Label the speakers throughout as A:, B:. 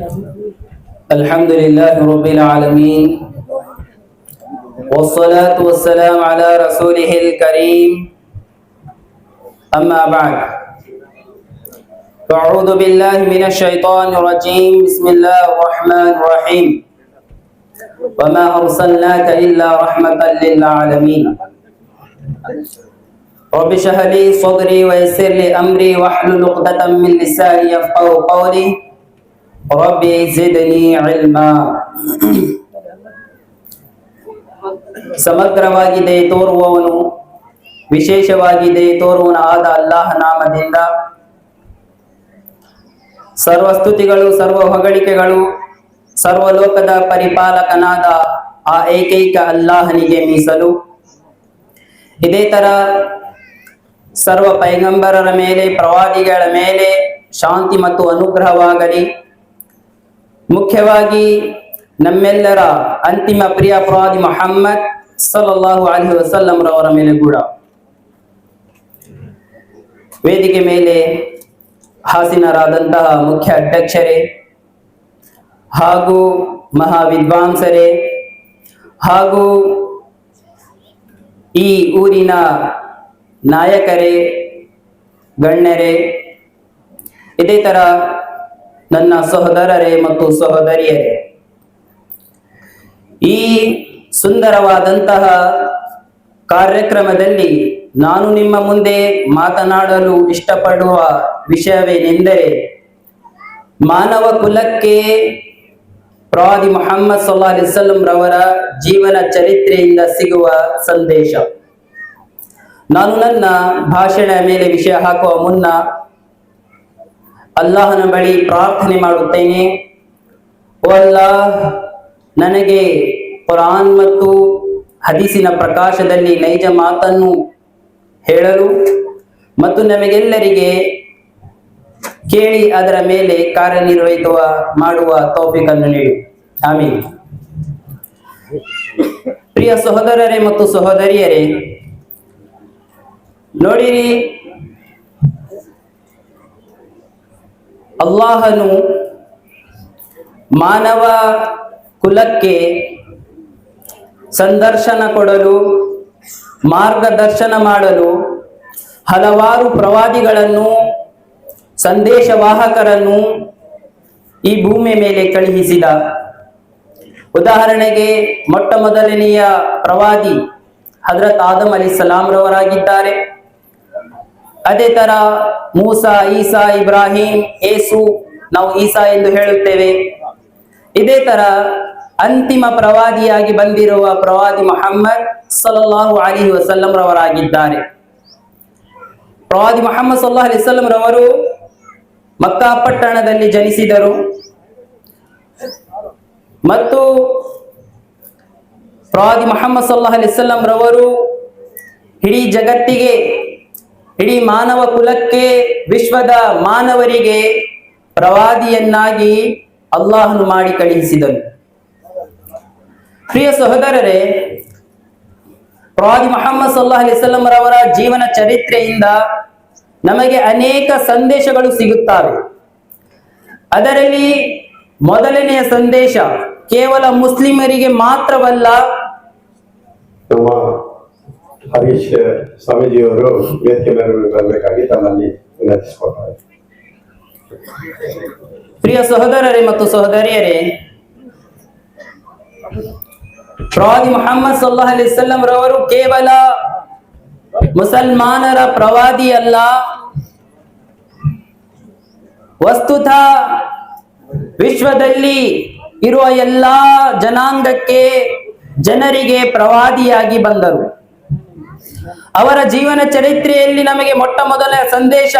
A: الحمد لله رب العالمين والصلاة والسلام على رسوله الكريم أما بعد أعوذ بالله من الشيطان الرجيم بسم الله الرحمن الرحيم وما أرسلناك إلا رحمة للعالمين رب اشرح لي صدري ويسر لي أمري واحلل عقدة من لساني يفقهوا قولي ربي زدني علما. ಸಮಗ್ರವಾಗಿದೆ ತೋರುವವನು, ವಿಶೇಷವಾಗಿದೆ ತೋರುವನಾದ ಅಲ್ಲಾಹ ನಾಮದಿಂದ ಸರ್ವಸ್ತುತಿಗಳು, ಸರ್ವ ಹೊಗಳಿಕೆಗಳು ಸರ್ವಲೋಕದ ಪರಿಪಾಲಕನಾದ ಆ ಏಕೈಕ ಅಲ್ಲಾಹನಿಗೆ ಮೀಸಲು. ಇದೇ ತರ ಸರ್ವ ಪೈಗಂಬರರ ಮೇಲೆ, ಪ್ರವಾದಿಗಳ ಮೇಲೆ ಶಾಂತಿ ಮತ್ತು ಅನುಗ್ರಹವಾಗಲಿ. ಮುಖ್ಯವಾಗಿ ನಮ್ಮೆಲ್ಲರ ಅಂತಿಮ ಪ್ರಿಯ ಪ್ರವಾದಿ ಮುಹಮ್ಮದ್ ಸಲ್ಲಲ್ಲಾಹು ಅಲೈಹಿ ವಸಲ್ಲಂ ರವರ ಮೇಲೆ ಕೂಡ. ವೇದಿಕೆ ಮೇಲೆ ಹಾಸೀನರಾದಂತಹ ಮುಖ್ಯ ಅಧ್ಯಕ್ಷರೇ ಹಾಗೂ ಮಹಾವಿದ್ವಾಂಸರೇ ಹಾಗೂ ಈ ಊರಿನ ನಾಯಕರೇ, ಗಣ್ಯರೇ, ಇದೇ ತರ ನನ್ನ ಸಹೋದರರೇ ಮತ್ತು ಸಹೋದರಿಯರೇ, ಈ ಸುಂದರವಾದಂತಹ ಕಾರ್ಯಕ್ರಮದಲ್ಲಿ ನಾನು ನಿಮ್ಮ ಮುಂದೆ ಮಾತನಾಡಲು ಇಷ್ಟಪಡುವ ವಿಷಯವೇನೆಂದರೆ, ಮಾನವ ಕುಲಕ್ಕೆ ಪ್ರವಾದಿ ಮುಹಮ್ಮದ್ ಸಲ್ಲಲ್ಲಾಹು ಅಲೈಹಿ ವಸಲ್ಲಂ ರವರ ಜೀವನ ಚರಿತ್ರೆಯಿಂದ ಸಿಗುವ ಸಂದೇಶ. ನಾನು ನನ್ನ ಭಾಷಣ ಮೇಲೆ ವಿಷಯ ಹಾಕುವ ಮುನ್ನ ಅಲ್ಲಾಹನ ಬಳಿ ಪ್ರಾರ್ಥನೆ ಮಾಡುತ್ತೇನೆ. ಓ ಅಲ್ಲಾಹ್, ನನಗೆ ಕುರಾನ್ ಮತ್ತು ಹದೀಸಿನ ಪ್ರಕಾಶದಲ್ಲಿ ನೈಜ ಮಾತನ್ನು ಹೇಳಲು ಮತ್ತು ನಮಗೆಲ್ಲರಿಗೆ ಕೇಳಿ ಅದರ ಮೇಲೆ ಕಾರ್ಯನಿರ್ವಹಿಸುವ ಮಾಡುವ ತೌಫೀಕನ್ನು ನೀಡು. ಆಮೀನ್. ಪ್ರಿಯ ಸಹೋದರರೇ ಮತ್ತು ಸಹೋದರಿಯರೇ, ನೋಡಿರಿ, ಅಲ್ಲಾಹನು ಮಾನವ ಕುಲಕ್ಕೆ ಸಂದರ್ಶನ ಕೊಡಲು, ಮಾರ್ಗದರ್ಶನ ಮಾಡಲು ಹಲವಾರು ಪ್ರವಾದಿಗಳನ್ನು, ಸಂದೇಶವಾಹಕರನ್ನು ಈ ಭೂಮಿಯ ಮೇಲೆ ಕಳುಹಿಸಿದ. ಉದಾಹರಣೆಗೆ ಮೊಟ್ಟ ಮೊದಲನೆಯ ಪ್ರವಾದಿ ಹಜರತ್ ಆದಮ್ ಅಲೈಹಿಸ್ಸಲಾಂ ರವರಾಗಿದ್ದಾರೆ. ಅದೇ ತರ ಮೂಸಾ, ಈಸಾ, ಇಬ್ರಾಹಿಂ, ಏಸು, ನಾವು ಈಸಾ ಎಂದು ಹೇಳುತ್ತೇವೆ. ಇದೇ ತರ ಅಂತಿಮ ಪ್ರವಾದಿಯಾಗಿ ಬಂದಿರುವ ಪ್ರವಾದಿ ಮುಹಮ್ಮದ್ ಸಲ್ಲಲ್ಲಾಹು ಅಲೈಹಿ ವಸಲ್ಲಂ ರವರಾಗಿದ್ದಾರೆ. ಪ್ರವಾದಿ ಮುಹಮ್ಮದ್ ಸಲ್ಲಲ್ಲಾಹು ಅಲೈಹಿ ವಸಲ್ಲಂ ರವರು ಮಕ್ಕಾ ಪಟ್ಟಣದಲ್ಲಿ ಜನಿಸಿದರು ಮತ್ತು ಪ್ರವಾದಿ ಮುಹಮ್ಮದ್ ಸಲ್ಲಲ್ಲಾಹು ಅಲೈಹಿ ವಸಲ್ಲಂ ರವರು ಇಡೀ ಜಗತ್ತಿಗೆ, ಇಡೀ ಮಾನವ ಕುಲಕ್ಕೆ, ವಿಶ್ವದ ಮಾನವರಿಗೆ ಪ್ರವಾದಿಯನ್ನಾಗಿ ಅಲ್ಲಾಹನು ಮಾಡಿ ಕಳುಹಿಸಿದನು. ಪ್ರಿಯ ಸಹೋದರರೇ, ಪ್ರವಾದಿ ಮುಹಮ್ಮದ್ ಸಲ್ಲಲ್ಲಾಹು ಅಲೈಹಿ ವಸಲ್ಲಂ ರವರ ಜೀವನ ಚರಿತ್ರೆಯಿಂದ ನಮಗೆ ಅನೇಕ ಸಂದೇಶಗಳು ಸಿಗುತ್ತವೆ. ಅದರಲ್ಲಿ ಮೊದಲನೆಯ ಸಂದೇಶ ಕೇವಲ ಮುಸ್ಲಿಮರಿಗೆ ಮಾತ್ರವಲ್ಲ.
B: ನಮ್ಮ ಹರೀಶ್ ಸ್ವಾಮೀಜಿಯವರು ವೇದಿಕೆ ಮೇಲೆ ಬರಬೇಕಾಗಿ ತಮ್ಮಲ್ಲಿ ವಿನಂತಿಸಿಕೊಳ್ತಾರೆ.
A: ಪ್ರಿಯ ಸಹೋದರರೇ ಮತ್ತು ಸಹೋದರಿಯರೇ, ಪ್ರವಾದಿ ಮುಹಮ್ಮದ್ ಸಲ್ಲಲ್ಲಾಹು ಅಲೈಹಿ ವಸಲ್ಲಂ ರವರು ಕೇವಲ ಮುಸಲ್ಮಾನರ ಪ್ರವಾದಿ ಅಲ್ಲ, ವಸ್ತುತಃ ವಿಶ್ವದಲ್ಲಿ ಇರುವ ಎಲ್ಲಾ ಜನಾಂಗಕ್ಕೆ, ಜನರಿಗೆ ಪ್ರವಾದಿಯಾಗಿ ಬಂದರು. ಅವರ ಜೀವನ ಚರಿತ್ರೆಯಲ್ಲಿ ನಮಗೆ ಮೊಟ್ಟ ಮೊದಲ ಸಂದೇಶ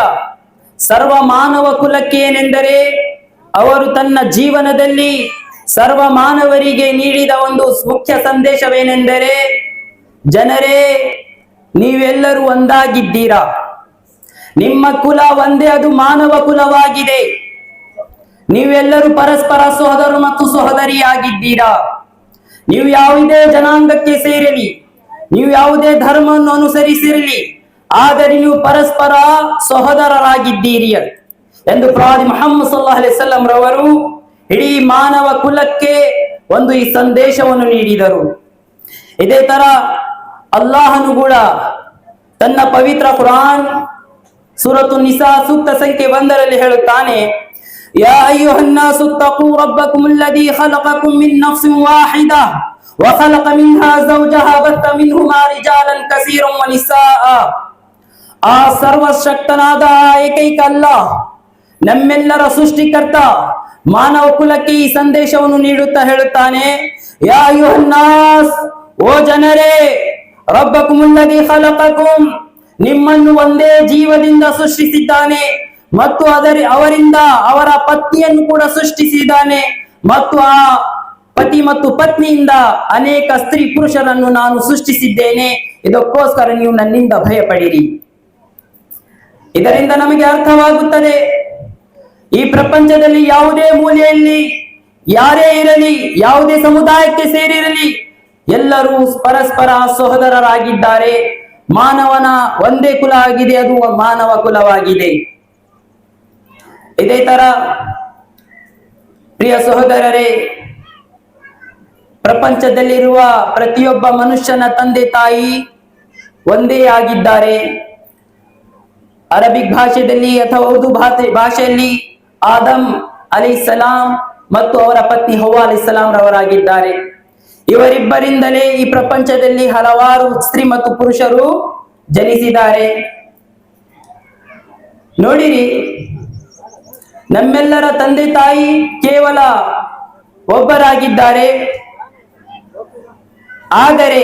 A: ಸರ್ವ ಮಾನವ ಕುಲಕ್ಕೆ ಏನೆಂದರೆ, ಅವರು ತನ್ನ ಜೀವನದಲ್ಲಿ ಸರ್ವ ಮಾನವರಿಗೆ ನೀಡಿದ ಒಂದು ಮುಖ್ಯ ಸಂದೇಶವೇನೆಂದರೆ, ಜನರೇ, ನೀವೆಲ್ಲರೂ ಒಂದಾಗಿದ್ದೀರಾ, ನಿಮ್ಮ ಕುಲ ಒಂದೇ, ಅದು ಮಾನವ ಕುಲವಾಗಿದೆ. ನೀವೆಲ್ಲರೂ ಪರಸ್ಪರ ಸಹೋದರ ಮತ್ತು ಸಹೋದರಿಯಾಗಿದ್ದೀರಾ. ನೀವು ಯಾವುದೇ ಜನಾಂಗಕ್ಕೆ ಸೇರಲಿ, ನೀವು ಯಾವುದೇ ಧರ್ಮವನ್ನು ಅನುಸರಿಸಿರಲಿ, ಆದರೆ ನೀವು ಪರಸ್ಪರ ಸಹೋದರರಾಗಿದ್ದೀರಿ ಎಂದು ಪ್ರವಾದಿ ಮುಹಮ್ಮದ್ ಸಲ್ಲಲ್ಲಾಹು ಅಲೈಹಿ ವಸಲ್ಲಂ ರವರು ಇಡೀ ಮಾನವ ಕುಲಕ್ಕೆ ಒಂದು ಈ ಸಂದೇಶವನ್ನು ನೀಡಿದರು. ಇದೇ ತರ ಅಲ್ಲಾಹನು ಕೂಡ ತನ್ನ ಪವಿತ್ರ ಕುರಾನ್ ಸೂರತು ನಿಸಾ ಸೂಕ್ತ ಸಂಖ್ಯೆ 1ರಲ್ಲಿ ಹೇಳುತ್ತಾನೆ, ಯಾ ಅಯ್ಯುಹನ್ನಾಸು ತಖೂ ರಬ್ಬಕುಮುಲ್ಲದೀ ಖಲಕಕುಂ ಮಿನ್ ನಫ್ಸಿನ್ ವಾಹಿದಾ وخلق منها زوجها بث منهما رجالا كثيرا ونساء. ಆ ಸರ್ವಶಕ್ತನಾದ ಏಕೈಕ ಅಲ್ಲಾಹ್ ನಮ್ಮೆಲ್ಲರ ಸೃಷ್ಟಿಕರ್ತ ಮಾನವ ಕುಲಕ್ಕೆ ಈ ಸಂದೇಶವನ್ನು ನೀಡುತ್ತಾ ಹೇಳುತ್ತಾನೆ, ಯಾ ಅಯ್ಯುಹನ್ನಾಸ್, ಓ ಜನರೇ, ರಬ್ಬಕುಮುಲ್ಲದೀ ಖಲಕಕುಂ, ನಿಮ್ಮನ್ನು ಒಂದೇ ಜೀವದಿಂದ ಸೃಷ್ಟಿಸಿದ್ದಾನೆ ಮತ್ತು ಅವರಿಂದ ಅವರ ಪತ್ನಿಯನ್ನು ಕೂಡ ಸೃಷ್ಟಿಸಿದ್ದಾನೆ ಮತ್ತು ಆ ಪತಿ ಮತ್ತು ಪತ್ನಿಯಿಂದ ಅನೇಕ ಸ್ತ್ರೀ ಪುರುಷರನ್ನು ನಾನು ಸೃಷ್ಟಿಸಿದ್ದೇನೆ. ಇದಕ್ಕೋಸ್ಕರ ನೀವು ನನ್ನಿಂದ ಭಯಪಡಿರಿ. ಇದರಿಂದ ನಮಗೆ ಅರ್ಥವಾಗುತ್ತದೆ, ಈ ಪ್ರಪಂಚದಲ್ಲಿ ಯಾವುದೇ ಮೂಲೆಯಲ್ಲಿ ಯಾರೇ ಇರಲಿ, ಯಾವುದೇ ಸಮುದಾಯಕ್ಕೆ ಸೇರಿರಲಿ, ಎಲ್ಲರೂ ಪರಸ್ಪರ ಸಹೋದರರಾಗಿದ್ದಾರೆ. ಮಾನವನ ಒಂದೇ ಕುಲ ಆಗಿದೆ, ಅದು ಮಾನವ ಕುಲವಾಗಿದೆ. ಇದೇ ತರ ಪ್ರಿಯ ಸಹೋದರರೇ, ಪ್ರಪಂಚದಲ್ಲಿರುವ ಪ್ರತಿಯೊಬ್ಬ ಮನುಷ್ಯನ ತಂದೆ ತಾಯಿ ಒಂದೇ ಆಗಿದ್ದಾರೆ. ಅರಬಿಕ್ ಭಾಷೆಯಲ್ಲಿ ಅಥವಾ ಉರ್ದು ಭಾಷೆಯಲ್ಲಿ ಆದಮ್ ಅಲೈಹಿಸ್ಸಲಾಂ ಮತ್ತು ಅವರ ಪತ್ನಿ ಹವ್ವಾ ಅಲೈಹಿಸ್ಸಲಾಂ ರವರಾಗಿದ್ದಾರೆ. ಇವರಿಬ್ಬರಿಂದಲೇ ಈ ಪ್ರಪಂಚದಲ್ಲಿ ಹಲವಾರು ಸ್ತ್ರೀ ಮತ್ತು ಪುರುಷರು ಜನಿಸಿದ್ದಾರೆ. ನೋಡಿರಿ, ನಮ್ಮೆಲ್ಲರ ತಂದೆ ತಾಯಿ ಕೇವಲ ಒಬ್ಬರಾಗಿದ್ದಾರೆ. ಆದರೆ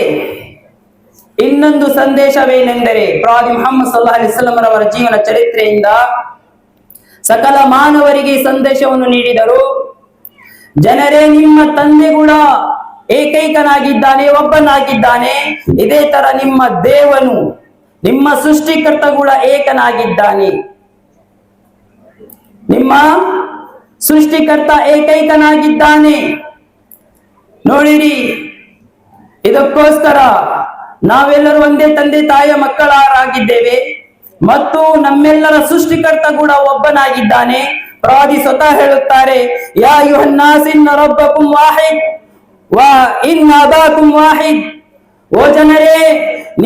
A: ಇನ್ನೊಂದು ಸಂದೇಶವೇನೆಂದರೆ, ಪ್ರವಾದಿ ಮುಹಮ್ಮದ್ ಸಲ್ಲಲ್ಲಾಹು ಅಲೈಹಿ ವಸಲ್ಲಂ ರವರ ಜೀವನ ಚರಿತ್ರೆಯಿಂದ ಸಕಲ ಮಾನವರಿಗೆ ಸಂದೇಶವನ್ನು ನೀಡಿದರು. ಜನರೇ, ನಿಮ್ಮ ತಂದೆ ಕೂಡ ಏಕೈಕನಾಗಿದ್ದಾನೆ, ಒಬ್ಬನಾಗಿದ್ದಾನೆ. ಇದೇ ತರ ನಿಮ್ಮ ದೇವನು, ನಿಮ್ಮ ಸೃಷ್ಟಿಕರ್ತ ಕೂಡ ಏಕನಾಗಿದ್ದಾನೆ. ನಿಮ್ಮ ಸೃಷ್ಟಿಕರ್ತ ಏಕೈಕನಾಗಿದ್ದಾನೆ. ನೋಡಿರಿ, ಇದಕ್ಕೋಸ್ಕರ ನಾವೆಲ್ಲರೂ ಒಂದೇ ತಂದೆ ತಾಯಿಯ ಮಕ್ಕಳಾಗಿದ್ದೇವೆ ಮತ್ತು ನಮ್ಮೆಲ್ಲರ ಸೃಷ್ಟಿಕರ್ತ ಕೂಡ ಒಬ್ಬನಾಗಿದ್ದಾನೆ. ಪ್ರವಾದಿ ಸ್ವತಃ ಹೇಳುತ್ತಾರೆ, ಯಾ ಅಯ್ಯುಹನ್ನಾಸ್ ಇನ್ನ ರಬ್ಬಕುಂ ವಾಹಿದ್ ವ ಇನ್ನ ಅಬಾಕುಂ ವಾಹಿದ್. ಓ ಜನರೇ,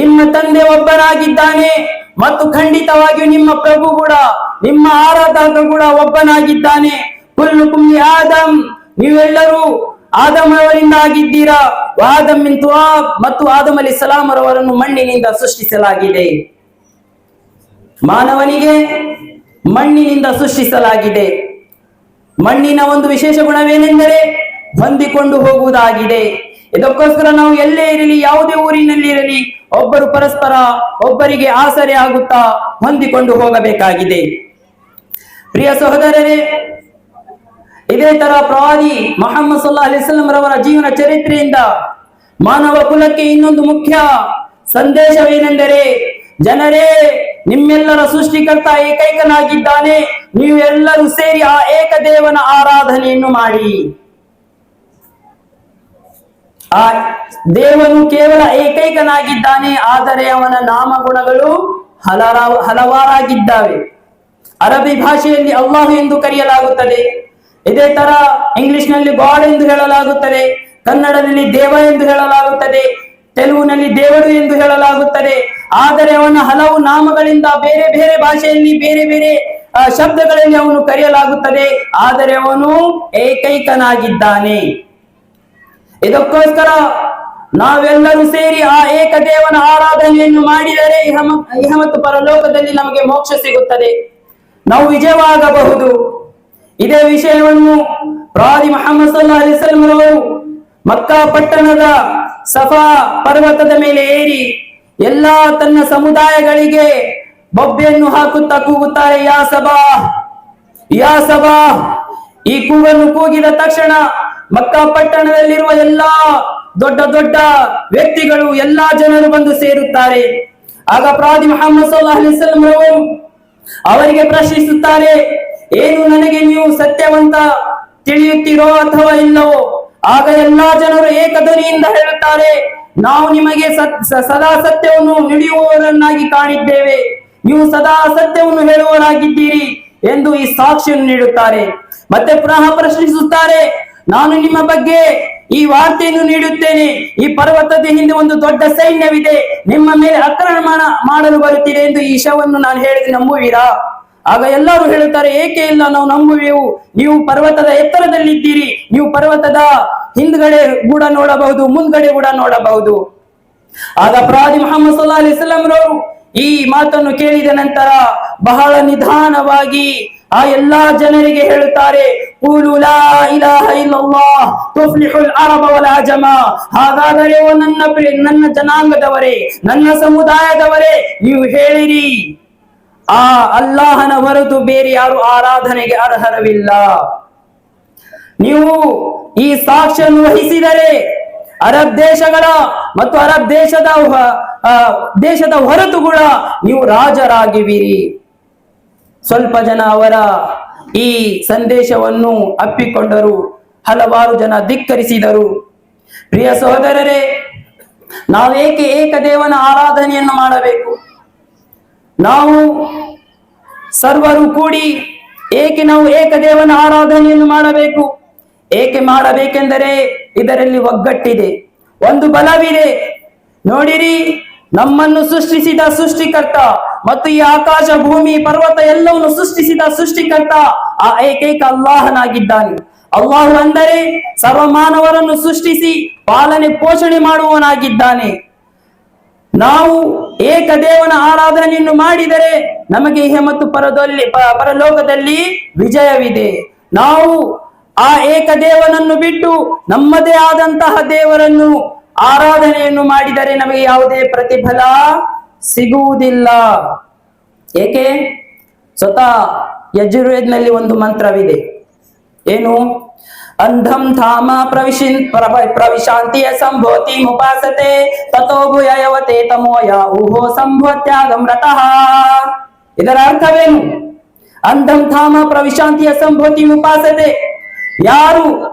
A: ನಿಮ್ಮ ತಂದೆ ಒಬ್ಬನಾಗಿದ್ದಾನೆ ಮತ್ತು ಖಂಡಿತವಾಗಿಯೂ ನಿಮ್ಮ ಪ್ರಭು ಕೂಡ, ನಿಮ್ಮ ಆರಾಧಕ ಕೂಡ ಒಬ್ಬನಾಗಿದ್ದಾನೆ. ಕುಲ್ಲುಕುಂ ಲಿ ಆದಮ್, ನೀವೆಲ್ಲರೂ ಆದಮ್ ಅವರಿಂದ ಆಗಿದ್ದೀರಾ. ಆದಮ್ ಮಿನ್ ತುರಾಬ್, ಮತ್ತು ಆದಮ್ ಅಲೈಹಿಸ್ಸಲಾಂ ಅವರನ್ನು ಮಣ್ಣಿನಿಂದ ಸೃಷ್ಟಿಸಲಾಗಿದೆ. ಮಾನವನಿಗೆ ಮಣ್ಣಿನಿಂದ ಸೃಷ್ಟಿಸಲಾಗಿದೆ. ಮಣ್ಣಿನ ಒಂದು ವಿಶೇಷ ಗುಣವೇನೆಂದರೆ ಹೊಂದಿಕೊಂಡು ಹೋಗುವುದಾಗಿದೆ. ಇದಕ್ಕೋಸ್ಕರ ನಾವು ಎಲ್ಲೇ ಇರಲಿ, ಯಾವುದೇ ಊರಿನಲ್ಲಿ ಇರಲಿ, ಒಬ್ಬರು ಪರಸ್ಪರ ಒಬ್ಬರಿಗೆ ಆಸರೆ ಆಗುತ್ತಾ ಹೊಂದಿಕೊಂಡು ಹೋಗಬೇಕಾಗಿದೆ. ಪ್ರಿಯ ಸಹೋದರರೇ, ಇದೇ ತರ ಪ್ರವಾದಿ ಮುಹಮ್ಮದ್ ಸಲ್ಲಲ್ಲಾಹು ಅಲೈಹಿ ವಸಲ್ಲಂ ರವರ ಜೀವನ ಚರಿತ್ರೆಯಿಂದ ಮಾನವ ಕುಲಕ್ಕೆ ಇನ್ನೊಂದು ಮುಖ್ಯ ಸಂದೇಶವೇನೆಂದರೆ, ಜನರೇ, ನಿಮ್ಮೆಲ್ಲರ ಸೃಷ್ಟಿಕರ್ತ ಏಕೈಕನಾಗಿದ್ದಾನೆ. ನೀವು ಎಲ್ಲರೂ ಸೇರಿ ಆ ಏಕದೇವನ ಆರಾಧನೆಯನ್ನು ಮಾಡಿ. ಆ ದೇವನು ಕೇವಲ ಏಕೈಕನಾಗಿದ್ದಾನೆ, ಆದರೆ ಅವನ ನಾಮಗುಣಗಳು ಹಲವಾರಾಗಿದ್ದಾವೆ. ಅರಬಿ ಭಾಷೆಯಲ್ಲಿ ಅಲ್ಲಾಹ್ ಎಂದು ಕರೆಯಲಾಗುತ್ತದೆ. ಇದೇ ತರ ಇಂಗ್ಲಿಷ್ ನಲ್ಲಿ ಗಾಡ್ ಎಂದು ಹೇಳಲಾಗುತ್ತದೆ, ಕನ್ನಡದಲ್ಲಿ ದೇವ ಎಂದು ಹೇಳಲಾಗುತ್ತದೆ, ತೆಲುಗಿನಲ್ಲಿ ದೇವರು ಎಂದು ಹೇಳಲಾಗುತ್ತದೆ. ಆದರೆ ಅವನ ಹಲವು ನಾಮಗಳಿಂದ ಬೇರೆ ಬೇರೆ ಭಾಷೆಯಲ್ಲಿ ಬೇರೆ ಬೇರೆ ಶಬ್ದಗಳಲ್ಲಿ ಅವನು ಕರೆಯಲಾಗುತ್ತದೆ. ಆದರೆ ಅವನು ಏಕೈಕನಾಗಿದ್ದಾನೆ. ಇದಕ್ಕೋಸ್ಕರ ನಾವೆಲ್ಲರೂ ಸೇರಿ ಆ ಏಕದೇವನ ಆರಾಧನೆಯನ್ನು ಮಾಡಿದರೆ ಇಹ ಮತ್ತು ಪರಲೋಕದಲ್ಲಿ ನಮಗೆ ಮೋಕ್ಷ ಸಿಗುತ್ತದೆ, ನಾವು ವಿಜಯವಾಗಬಹುದು. ಇದೇ ವಿಷಯವನ್ನು ಪ್ರವಾದಿ ಮುಹಮ್ಮದ್ ಸಲ್ಲಲ್ಲಾಹು ಅಲೈಹಿ ವಸಲ್ಲಂ ರವರು ಮಕ್ಕಾ ಪಟ್ಟಣದ ಸಫಾ ಪರ್ವತದ ಮೇಲೆ ಏರಿ ಎಲ್ಲಾ ತನ್ನ ಸಮುದಾಯಗಳಿಗೆ ಬೊಬ್ಬೆಯನ್ನು ಹಾಕುತ್ತಾ ಕೂಗುತ್ತಾರೆ, ಯಾ ಸಬಾ, ಯಾ ಸಬಾ. ಈ ಕೂಗನ್ನು ಕೂಗಿದ ತಕ್ಷಣ ಮಕ್ಕಾ ಪಟ್ಟಣದಲ್ಲಿರುವ ಎಲ್ಲಾ ದೊಡ್ಡ ದೊಡ್ಡ ವ್ಯಕ್ತಿಗಳು, ಎಲ್ಲಾ ಜನರು ಬಂದು ಸೇರುತ್ತಾರೆ. ಆಗ ಪ್ರವಾದಿ ಮುಹಮ್ಮದ್ ಸಲ್ಲಲ್ಲಾಹು ಅಲೈಹಿ ವಸಲ್ಲಂ ರವರು ಅವರಿಗೆ ಪ್ರಶ್ನಿಸುತ್ತಾರೆ, ಏನು ನನಗೆ ನೀವು ಸತ್ಯವಂತ ತಿಳಿಯುತ್ತೀರೋ ಅಥವಾ ಇಲ್ಲವೋ? ಆಗ ಎಲ್ಲಾ ಜನರು ಏಕಧ್ವನಿಯಿಂದ ಹೇಳುತ್ತಾರೆ, ನಾವು ನಿಮಗೆ ಸದಾ ಸತ್ಯವನ್ನು ನುಡಿಯುವವರನ್ನಾಗಿ ಕಾಣಿದ್ದೇವೆ, ನೀವು ಸದಾ ಸತ್ಯವನ್ನು ಹೇಳುವವರಾಗಿದ್ದೀರಿ ಎಂದು ಈ ಸಾಕ್ಷಿಯನ್ನು ನೀಡುತ್ತಾರೆ. ಮತ್ತೆ ಪುನಃ ಪ್ರಶ್ನಿಸುತ್ತಾರೆ, ನಾನು ನಿಮ್ಮ ಬಗ್ಗೆ ಈ ವಾರ್ತೆಯನ್ನು ನೀಡುತ್ತೇನೆ, ಈ ಪರ್ವತದ ಹಿಂದೆ ಒಂದು ದೊಡ್ಡ ಸೈನ್ಯವಿದೆ, ನಿಮ್ಮ ಮೇಲೆ ಆಕ್ರಮಣ ಮಾಡಲು ಬರುತ್ತಿದೆ ಎಂದು ಈ ಶವವನ್ನು ನಾನು ಹೇಳಿದ್ರೆ ನಂಬುವೀರಾ? ಆಗ ಎಲ್ಲರೂ ಹೇಳುತ್ತಾರೆ, ಏಕೆ ಇಲ್ಲ, ನಾವು ನಂಬುವೆವು. ನೀವು ಪರ್ವತದ ಎತ್ತರದಲ್ಲಿದ್ದೀರಿ, ನೀವು ಪರ್ವತದ ಹಿಂದ್ಗಡೆ ಕೂಡ ನೋಡಬಹುದು, ಮುಂದ್ಗಡೆ ಕೂಡ ನೋಡಬಹುದು. ಆಗ ಪ್ರವಾದಿ ಮುಹಮ್ಮದ್ ಸಲ್ಲಲ್ಲಾಹು ಅಲೈಹಿ ವಸಲ್ಲಂ ರವರು ಈ ಮಾತನ್ನು ಕೇಳಿದ ನಂತರ ಬಹಳ ನಿಧಾನವಾಗಿ ಆ ಎಲ್ಲಾ ಜನರಿಗೆ ಹೇಳುತ್ತಾರೆ, ಕೂಲು ಲಾ ಇಲಾಹ ಇಲ್ಲಲ್ಲಾಹ್ ತುಫ್ಲಿಹುಲ್ ಅರಬ ವಲ್ ಅಜಮ. ಹಾಗಾದರೆ ಓ ನನ್ನ ಜನಾಂಗದವರೇ, ನನ್ನ ಸಮುದಾಯದವರೇ, ನೀವು ಹೇಳಿರಿ, ಆ ಅಲ್ಲಾಹನ ಹೊರತು ಬೇರೆ ಯಾರು ಆರಾಧನೆಗೆ ಅರ್ಹರವಿಲ್ಲ. ನೀವು ಈ ಸಾಕ್ಷ್ಯವನ್ನು ವಹಿಸಿದರೆ ಅರಬ್ ದೇಶಗಳ ಮತ್ತು ಅರಬ್ ದೇಶದ ಹೊರತು ಕೂಡ ನೀವು ರಾಜರಾಗಿವಿರಿ. ಸ್ವಲ್ಪ ಜನ ಅವರ ಈ ಸಂದೇಶವನ್ನು ಅಪ್ಪಿಕೊಂಡರು, ಹಲವಾರು ಜನ ಧಿಕ್ಕರಿಸಿದರು. ಪ್ರಿಯ ಸಹೋದರರೇ, ನಾವೇಕೆ ಏಕದೇವನ ಆರಾಧನೆಯನ್ನು ಮಾಡಬೇಕು? ನಾವು ಸರ್ವರು ಕೂಡಿ ಏಕೆ ನಾವು ಏಕದೇವನ ಆರಾಧನೆಯನ್ನು ಮಾಡಬೇಕು? ಏಕೆ ಮಾಡಬೇಕೆಂದರೆ ಇದರಲ್ಲಿ ಒಗ್ಗಟ್ಟಿದೆ, ಒಂದು ಬಲವಿದೆ. ನೋಡಿರಿ, ನಮ್ಮನ್ನು ಸೃಷ್ಟಿಸಿದ ಸೃಷ್ಟಿಕರ್ತ ಮತ್ತು ಈ ಆಕಾಶ ಭೂಮಿ ಪರ್ವತ ಎಲ್ಲವನ್ನು ಸೃಷ್ಟಿಸಿದ ಸೃಷ್ಟಿಕರ್ತ ಆ ಏಕೈಕ ಅಲ್ಲಾಹನಾಗಿದ್ದಾನೆ. ಅಲ್ಲಾಹು ಅಂದರೆ ಸರ್ವಮಾನವರನ್ನು ಸೃಷ್ಟಿಸಿ ಪಾಲನೆ ಪೋಷಣೆ ಮಾಡುವವನಾಗಿದ್ದಾನೆ. ನಾವು ಏಕದೇವನ ಆರಾಧನೆಯನ್ನು ಮಾಡಿದರೆ ನಮಗೆ ಇಹ ಮತ್ತು ಪರಲೋಕದಲ್ಲಿ ವಿಜಯವಿದೆ. ನಾವು ಆ ಏಕದೇವನನ್ನು ಬಿಟ್ಟು ನಮ್ಮದೇ ಆದಂತಹ ದೇವರನ್ನು ಆರಾಧನೆಯನ್ನು ಮಾಡಿದರೆ ನಮಗೆ ಯಾವುದೇ ಪ್ರತಿಫಲ ಸಿಗುವುದಿಲ್ಲ. ಏಕೆ? ಸ್ವತಃ ಯಜುರ್ವೇದ್ನಲ್ಲಿ ಒಂದು ಮಂತ್ರವಿದೆ. ಏನು? ಅಂಧಂ ಧಾಮ ಪ್ರವಿಶಾಂತಿಯ ಸಂಭೋತಿ ಮುಪಾಸತೆ ತಥೋಭುಯವತೆ ತಮೋಯ ಊಹೋ ಸಂಭೋತ್ಯಾಗಂ ರತಃ. ಇದರ ಅರ್ಥವೇನು? ಅಂಧಂ ಧಾಮ ಪ್ರವಿಶಾಂತಿಯ ಸಂಭೋತಿ ಮುಪಾಸತೆ, ಯಾರು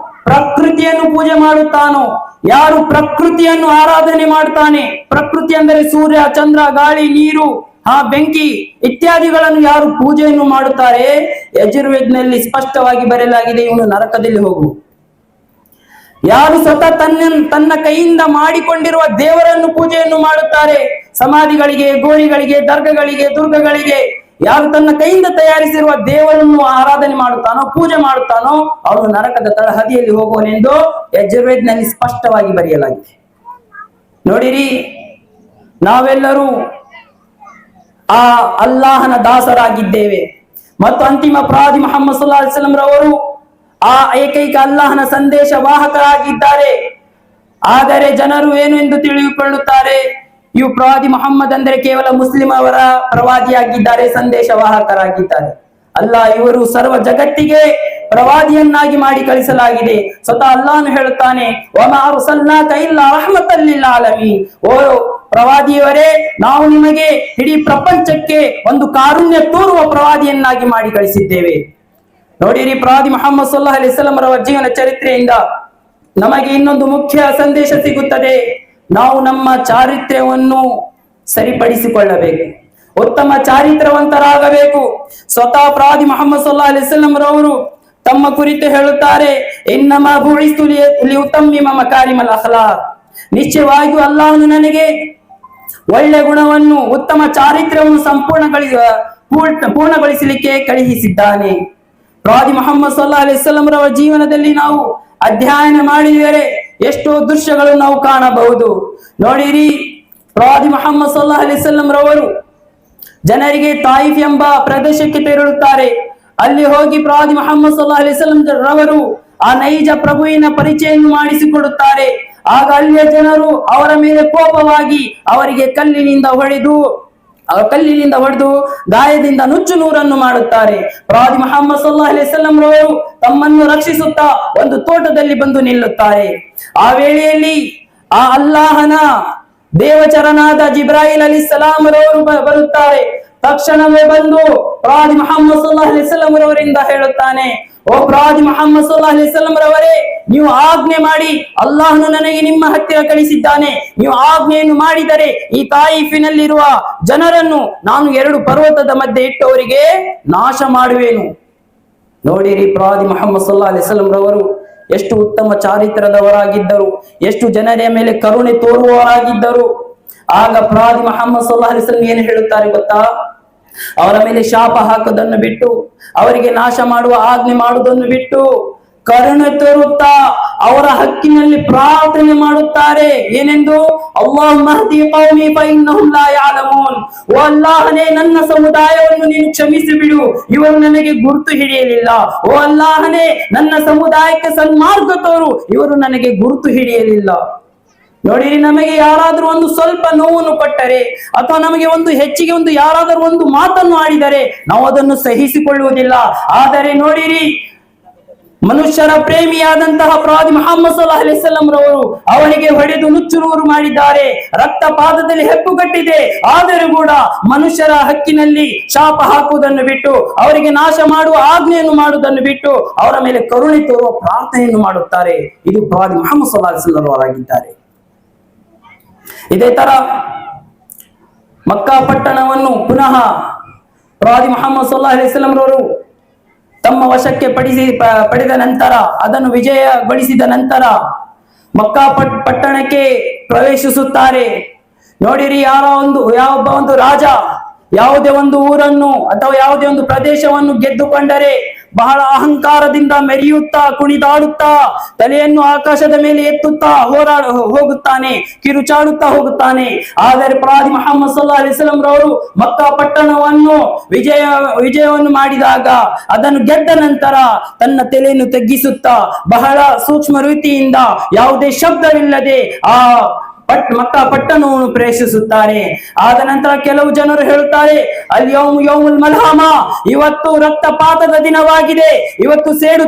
A: ಪ್ರಕೃತಿಯನ್ನು ಪೂಜೆ ಮಾಡುತ್ತಾನೋ, ಯಾರು ಪ್ರಕೃತಿಯನ್ನು ಆರಾಧನೆ ಮಾಡುತ್ತಾನೆ, ಪ್ರಕೃತಿ ಅಂದರೆ ಸೂರ್ಯ, ಚಂದ್ರ, ಗಾಳಿ, ನೀರು, ಬೆಂಕಿ ಇತ್ಯಾದಿಗಳನ್ನು ಯಾರು ಪೂಜೆಯನ್ನು ಮಾಡುತ್ತಾರೆ, ಯಜುರ್ವೇದ್ನಲ್ಲಿ ಸ್ಪಷ್ಟವಾಗಿ ಬರೆಯಲಾಗಿದೆ, ಇವನು ನರಕದಲ್ಲಿ ಹೋಗು. ಯಾರು ಸ್ವತಃ ತನ್ನ ಕೈಯಿಂದ ಮಾಡಿಕೊಂಡಿರುವ ದೇವರನ್ನು ಪೂಜೆಯನ್ನು ಮಾಡುತ್ತಾರೆ, ಸಮಾಧಿಗಳಿಗೆ, ಗೋರಿಗಳಿಗೆ, ದರ್ಗಗಳಿಗೆ, ದುರ್ಗಗಳಿಗೆ ಯಾರು ತನ್ನ ಕೈಯಿಂದ ತಯಾರಿಸಿರುವ ದೇವರನ್ನು ಆರಾಧನೆ ಮಾಡುತ್ತಾನೋ, ಪೂಜೆ ಮಾಡುತ್ತಾನೋ, ಅವನು ನರಕದ ತಳಹದಿಯಲ್ಲಿ ಹೋಗುವನೆಂದು ಯಜುರ್ವೇದ್ನಲ್ಲಿ ಸ್ಪಷ್ಟವಾಗಿ ಬರೆಯಲಾಗಿದೆ. ನೋಡಿರಿ, ನಾವೆಲ್ಲರೂ ಆ ಅಲ್ಲಾಹನ ದಾಸರಾಗಿದ್ದೇವೆ ಮತ್ತು ಅಂತಿಮ ಪ್ರವಾದಿ ಮುಹಮ್ಮದ್ ಸಲ್ಲಲ್ಲಾಹು ಅಲೈಹಿ ವಸಲ್ಲಂ ರವರು ಆ ಏಕೈಕ ಅಲ್ಲಾಹನ ಸಂದೇಶ ವಾಹಕರಾಗಿದ್ದಾರೆ. ಆದರೆ ಜನರು ಏನು ಎಂದು ತಿಳಿದುಕೊಳ್ಳುತ್ತಾರೆ, ಇವು ಪ್ರವಾದಿ ಮುಹಮ್ಮದ್ ಅಂದರೆ ಕೇವಲ ಮುಸ್ಲಿಂ ಅವರ ಪ್ರವಾದಿಯಾಗಿದ್ದಾರೆ, ಸಂದೇಶ ವಾಹಕರಾಗಿದ್ದಾರೆ. ಅಲ್ಲ, ಇವರು ಸರ್ವ ಜಗತ್ತಿಗೆ ಪ್ರವಾದಿಯನ್ನಾಗಿ ಮಾಡಿ ಕಳಿಸಲಾಗಿದೆ. ಸ್ವತಃ ಅಲ್ಲಾಹನು ಹೇಳುತ್ತಾನೆ, ವಮಾ ಅರ್ಸಲ್ನಾಕ ಇಲ್ಲಾ ರಹ್ಮತಲ್ ಲಿಲ್ ಆಲಮೀನ್. ಓ ಪ್ರವಾದಿಯವರೇ, ನಾವು ನಿಮಗೆ ಇಡೀ ಪ್ರಪಂಚಕ್ಕೆ ಒಂದು ಕಾರುಣ್ಯ ತೋರುವ ಪ್ರವಾದಿಯನ್ನಾಗಿ ಮಾಡಿ ಕಳಿಸಿದ್ದೇವೆ. ನೋಡಿರಿ, ಪ್ರವಾದಿ ಮುಹಮ್ಮದ್ ಸಲ್ಲಲ್ಲಾಹು ಅಲೈಹಿ ವಸಲ್ಲಂ ರವರ ಜೀವನ ಚರಿತ್ರೆಯಿಂದ ನಮಗೆ ಇನ್ನೊಂದು ಮುಖ್ಯ ಸಂದೇಶ ಸಿಗುತ್ತದೆ. ನಾವು ನಮ್ಮ ಚಾರಿತ್ರ್ಯವನ್ನು ಸರಿಪಡಿಸಿಕೊಳ್ಳಬೇಕು, ಉತ್ತಮ ಚಾರಿತ್ರವಂತರಾಗಬೇಕು. ಸ್ವತಃ ಪ್ರವಾದಿ ಮುಹಮ್ಮದ್ ಸಲ್ಲಲ್ಲಾಹು ಅಲೈಹಿ ವಸಲ್ಲಂ ರವರು ತಮ್ಮ ಕುರಿತು ಹೇಳುತ್ತಾರೆ, ಇನ್ನಮಾ ಬುಇಸ್ತು ಲಿಯುತಮ್ಮಿಮ ಮಕಾರಿಮಲ್ ಅಖ್ಲಾಕ್. ನಿಶ್ಚಯವಾಗಿಯೂ ಅಲ್ಲಾಹನು ನನಗೆ ಒಳ್ಳೆ ಗುಣವನ್ನು, ಉತ್ತಮ ಚಾರಿತ್ರ್ಯವನ್ನು ಪೂರ್ಣಗೊಳಿಸಲಿಕ್ಕೆ ಕಳುಹಿಸಿದ್ದಾನೆ. ಪ್ರವಾದಿ ಮುಹಮ್ಮದ್ ಸಲ್ಲಲ್ಲಾಹು ಅಲೈಹಿ ವಸಲ್ಲಂ ರವರ ಜೀವನದಲ್ಲಿ ನಾವು ಅಧ್ಯಯನ ಮಾಡಿದರೆ ಎಷ್ಟೋ ದೃಶ್ಯಗಳನ್ನು ನಾವು ಕಾಣಬಹುದು. ನೋಡಿರಿ, ಪ್ರವಾದಿ ಮುಹಮ್ಮದ್ ಸಲ್ಲಲ್ಲಾಹು ಅಲೈಹಿ ವಸಲ್ಲಂ ರವರು ಜನರಿಗೆ ತಾಯಿಫ್ ಎಂಬ ಪ್ರದೇಶಕ್ಕೆ ತೆರಳುತ್ತಾರೆ. ಅಲ್ಲಿ ಹೋಗಿ ಪ್ರವಾದಿ ಮುಹಮ್ಮದ್ ಸಲ್ಲಲ್ಲಾಹು ಅಲೈಹಿ ವಸಲ್ಲಂ ರವರು ಆ ನೈಜ ಪ್ರಭುವಿನ ಪರಿಚಯವನ್ನು ಮಾಡಿಸಿಕೊಡುತ್ತಾರೆ. ಆಗ ಅಲ್ಲಿಯ ಜನರು ಅವರ ಮೇಲೆ ಕೋಪವಾಗಿ ಅವರಿಗೆ ಕಲ್ಲಿನಿಂದ ಹೊಡೆದು ಗಾಯದಿಂದ ನುಚ್ಚು ನೂರನ್ನು ಮಾಡುತ್ತಾರೆ. ಪ್ರವಾದಿ ಮುಹಮ್ಮದ್ ಸಲ್ಲಲ್ಲಾಹು ಅಲೈಹಿ ವಸಲ್ಲಂ ರವರು ತಮ್ಮನ್ನು ರಕ್ಷಿಸುತ್ತಾ ಒಂದು ತೋಟದಲ್ಲಿ ಬಂದು ನಿಲ್ಲುತ್ತಾರೆ. ಆ ವೇಳೆಯಲ್ಲಿ ಆ ಅಲ್ಲಾಹನ ದೇವಚರನಾದ ಜಿಬ್ರಾಯಿಲ್ ಅಲೈಹಿಸ್ಸಲಾಂ ರವರು ಬರುತ್ತಾರೆ. ತಕ್ಷಣವೇ ಬಂದು ಪ್ರವಾದಿ ಮುಹಮ್ಮದ್ ಸಲ್ಲಲ್ಲಾಹು ಅಲೈಹಿ ವಸಲ್ಲಂ ರವರಿಂದ ಹೇಳುತ್ತಾನೆ, ಓ ಪ್ರವಾದಿ ಮುಹಮ್ಮದ್ ಸಲ್ಲಲ್ಲಾಹು ಅಲೈಹಿ ವಸಲ್ಲಂ ರವರೇ, ನೀವು ಆಜ್ಞೆ ಮಾಡಿ, ಅಲ್ಲಾಹನು ನನಗೆ ನಿಮ್ಮ ಹತ್ತಿರ ಕಳಿಸಿದ್ದಾನೆ. ನೀವು ಆಜ್ಞೆಯನ್ನು ಮಾಡಿದರೆ ಈ ತಾಯಿಫಿನಲ್ಲಿರುವ ಜನರನ್ನು ನಾನು 2 ಪರ್ವತದ ಮಧ್ಯೆ ಇಟ್ಟು ಅವರಿಗೆ ನಾಶ ಮಾಡುವೆನು. ನೋಡಿರಿ, ಪ್ರವಾದಿ ಮುಹಮ್ಮದ್ ಸಲ್ಲಲ್ಲಾಹು ಅಲೈಹಿ ವಸಲ್ಲಂ ರವರು ಎಷ್ಟು ಉತ್ತಮ ಚಾರಿತ್ರದವರಾಗಿದ್ದರು, ಎಷ್ಟು ಜನರ ಮೇಲೆ ಕರುಣೆ ತೋರುವವರಾಗಿದ್ದರು. ಆಗ ಪ್ರವಾದಿ ಮುಹಮ್ಮದ್ ಸಲ್ಲಲ್ಲಾಹು ಅಲೈಹಿ ವಸಲ್ಲಂ ಏನು ಹೇಳುತ್ತಾರೆ ಗೊತ್ತಾ? ಅವರ ಮೇಲೆ ಶಾಪ ಹಾಕುವುದನ್ನು ಬಿಟ್ಟು, ಅವರಿಗೆ ನಾಶ ಮಾಡುವ ಆಜ್ಞೆ ಮಾಡುವುದನ್ನು ಬಿಟ್ಟು, ಕರುಣೆ ತೋರುತ್ತಾ ಅವರ ಹಕ್ಕಿನಲ್ಲಿ ಪ್ರಾರ್ಥನೆ ಮಾಡುತ್ತಾರೆ. ಏನೆಂದು? ಅಲ್ಲಾಹುಮ್ಮ ಹದಿ ಕೌಮಿ ಫಇನ್ನಹುಂ ಲಾ ಯಅಲಮೂನ್. ಓ ಅಲ್ಲಾಹನೇ, ನನ್ನ ಸಮುದಾಯವನ್ನು ನೀನು ಕ್ಷಮಿಸಿ ಬಿಡು, ಇವರು ನನಗೆ ಗುರುತು ಹಿಡಿಯಲಿಲ್ಲ. ಓ ಅಲ್ಲಾಹನೇ, ನನ್ನ ಸಮುದಾಯಕ್ಕೆ ಸನ್ಮಾರ್ಗ ತೋರು, ಇವರು ನನಗೆ ಗುರುತು ಹಿಡಿಯಲಿಲ್ಲ. ನೋಡಿರಿ, ನಮಗೆ ಯಾರಾದ್ರೂ ಒಂದು ಸ್ವಲ್ಪ ನೋವನ್ನು ಕೊಟ್ಟರೆ ಅಥವಾ ನಮಗೆ ಒಂದು ಹೆಚ್ಚಿಗೆ ಒಂದು ಯಾರಾದರೂ ಒಂದು ಮಾತನ್ನು ಆಡಿದರೆ ನಾವು ಅದನ್ನು ಸಹಿಸಿಕೊಳ್ಳುವುದಿಲ್ಲ. ಆದರೆ ನೋಡಿರಿ, ಮನುಷ್ಯರ ಪ್ರೇಮಿಯಾದಂತಹ ಪ್ರವಾದಿ ಮುಹಮ್ಮದ್ ಸಲ್ಲಲ್ಲಾಹು ಅಲೈಹಿ ವಸಲ್ಲಂ ರವರು ಅವನಿಗೆ ಹೊಡೆದು ನುಚ್ಚುನೂರು ಮಾಡಿದ್ದಾರೆ, ರಕ್ತಪಾತದಲ್ಲಿ ಹೆಪ್ಪುಗಟ್ಟಿದೆ. ಆದರೂ ಕೂಡ ಮನುಷ್ಯರ ಹಕ್ಕಿನಲ್ಲಿ ಶಾಪ ಹಾಕುವುದನ್ನು ಬಿಟ್ಟು, ಅವರಿಗೆ ನಾಶ ಮಾಡುವ ಆಜ್ಞೆಯನ್ನು ಮಾಡುವುದನ್ನು ಬಿಟ್ಟು, ಅವರ ಮೇಲೆ ಕರುಣೆ ತೋರುವ ಪ್ರಾರ್ಥನೆಯನ್ನು ಮಾಡುತ್ತಾರೆ. ಇದು ಪ್ರವಾದಿ ಮುಹಮ್ಮದ್ ಸಲ್ಲಲ್ಲಾಹು ಅಲೈಹಿ ವಸಲ್ಲಂ ರವರಾಗಿದ್ದಾರೆ. ಇದೇ ತರ ಮಕ್ಕಾ ಪಟ್ಟಣವನ್ನು ಪುನಃ ಪ್ರವಾದಿ ಮುಹಮ್ಮದ್ ಸಲ್ಲಲ್ಲಾಹು ಅಲೈಹಿ ವಸಲ್ಲಂ ರವರು ತಮ್ಮ ವಶಕ್ಕೆ ಪಡೆದ ನಂತರ, ಅದನ್ನು ವಿಜಯಗೊಳಿಸಿದ ನಂತರ ಮಕ್ಕಾ ಪಟ್ಟಣಕ್ಕೆ ಪ್ರವೇಶಿಸುತ್ತಾರೆ. ನೋಡಿರಿ, ಯಾವೊಬ್ಬ ಒಂದು ರಾಜ ಯಾವುದೇ ಒಂದು ಊರನ್ನು ಅಥವಾ ಯಾವುದೇ ಒಂದು ಪ್ರದೇಶವನ್ನು ಗೆದ್ದುಕೊಂಡರೆ ಬಹಳ ಅಹಂಕಾರದಿಂದ ಮೆರೆಯುತ್ತಾ ಕುಣಿದಾಡುತ್ತಾ ತಲೆಯನ್ನು ಆಕಾಶದ ಮೇಲೆ ಎತ್ತುತ್ತಾ ಹೋಗುತ್ತಾನೆ, ಕಿರುಚಾಡುತ್ತಾ ಹೋಗುತ್ತಾನೆ. ಆದರೆ ಪ್ರವಾದಿ ಮುಹಮ್ಮದ್ ಸಲ್ಲಲ್ಲಾಹು ಅಲೈಹಿ ವಸಲ್ಲಂ ರವರು ಮಕ್ಕಾ ಪಟ್ಟಣವನ್ನು ವಿಜಯವನ್ನು ಮಾಡಿದಾಗ, ಅದನ್ನು ಗೆದ್ದ ನಂತರ ತನ್ನ ತಲೆಯನ್ನು ತಗ್ಗಿಸುತ್ತಾ ಬಹಳ ಸೂಕ್ಷ್ಮ ರೀತಿಯಿಂದ ಯಾವುದೇ ಶಬ್ದವಿಲ್ಲದೆ ಆ ಮಕ್ಕಾ ಪಟ್ಟಣವನ್ನು ಪ್ರವೇಶಿಸುತ್ತಾರೆ. ಆದ ನಂತರ ಕೆಲವು ಜನರು ಹೇಳುತ್ತಾರೆ, ಅಲ್ ಯೌಮುಲ್ ಮಲ್ಹಮ, ಇವತ್ತು ರಕ್ತಪಾತದ ದಿನವಾಗಿದೆ, ಇವತ್ತು ಸೇಡು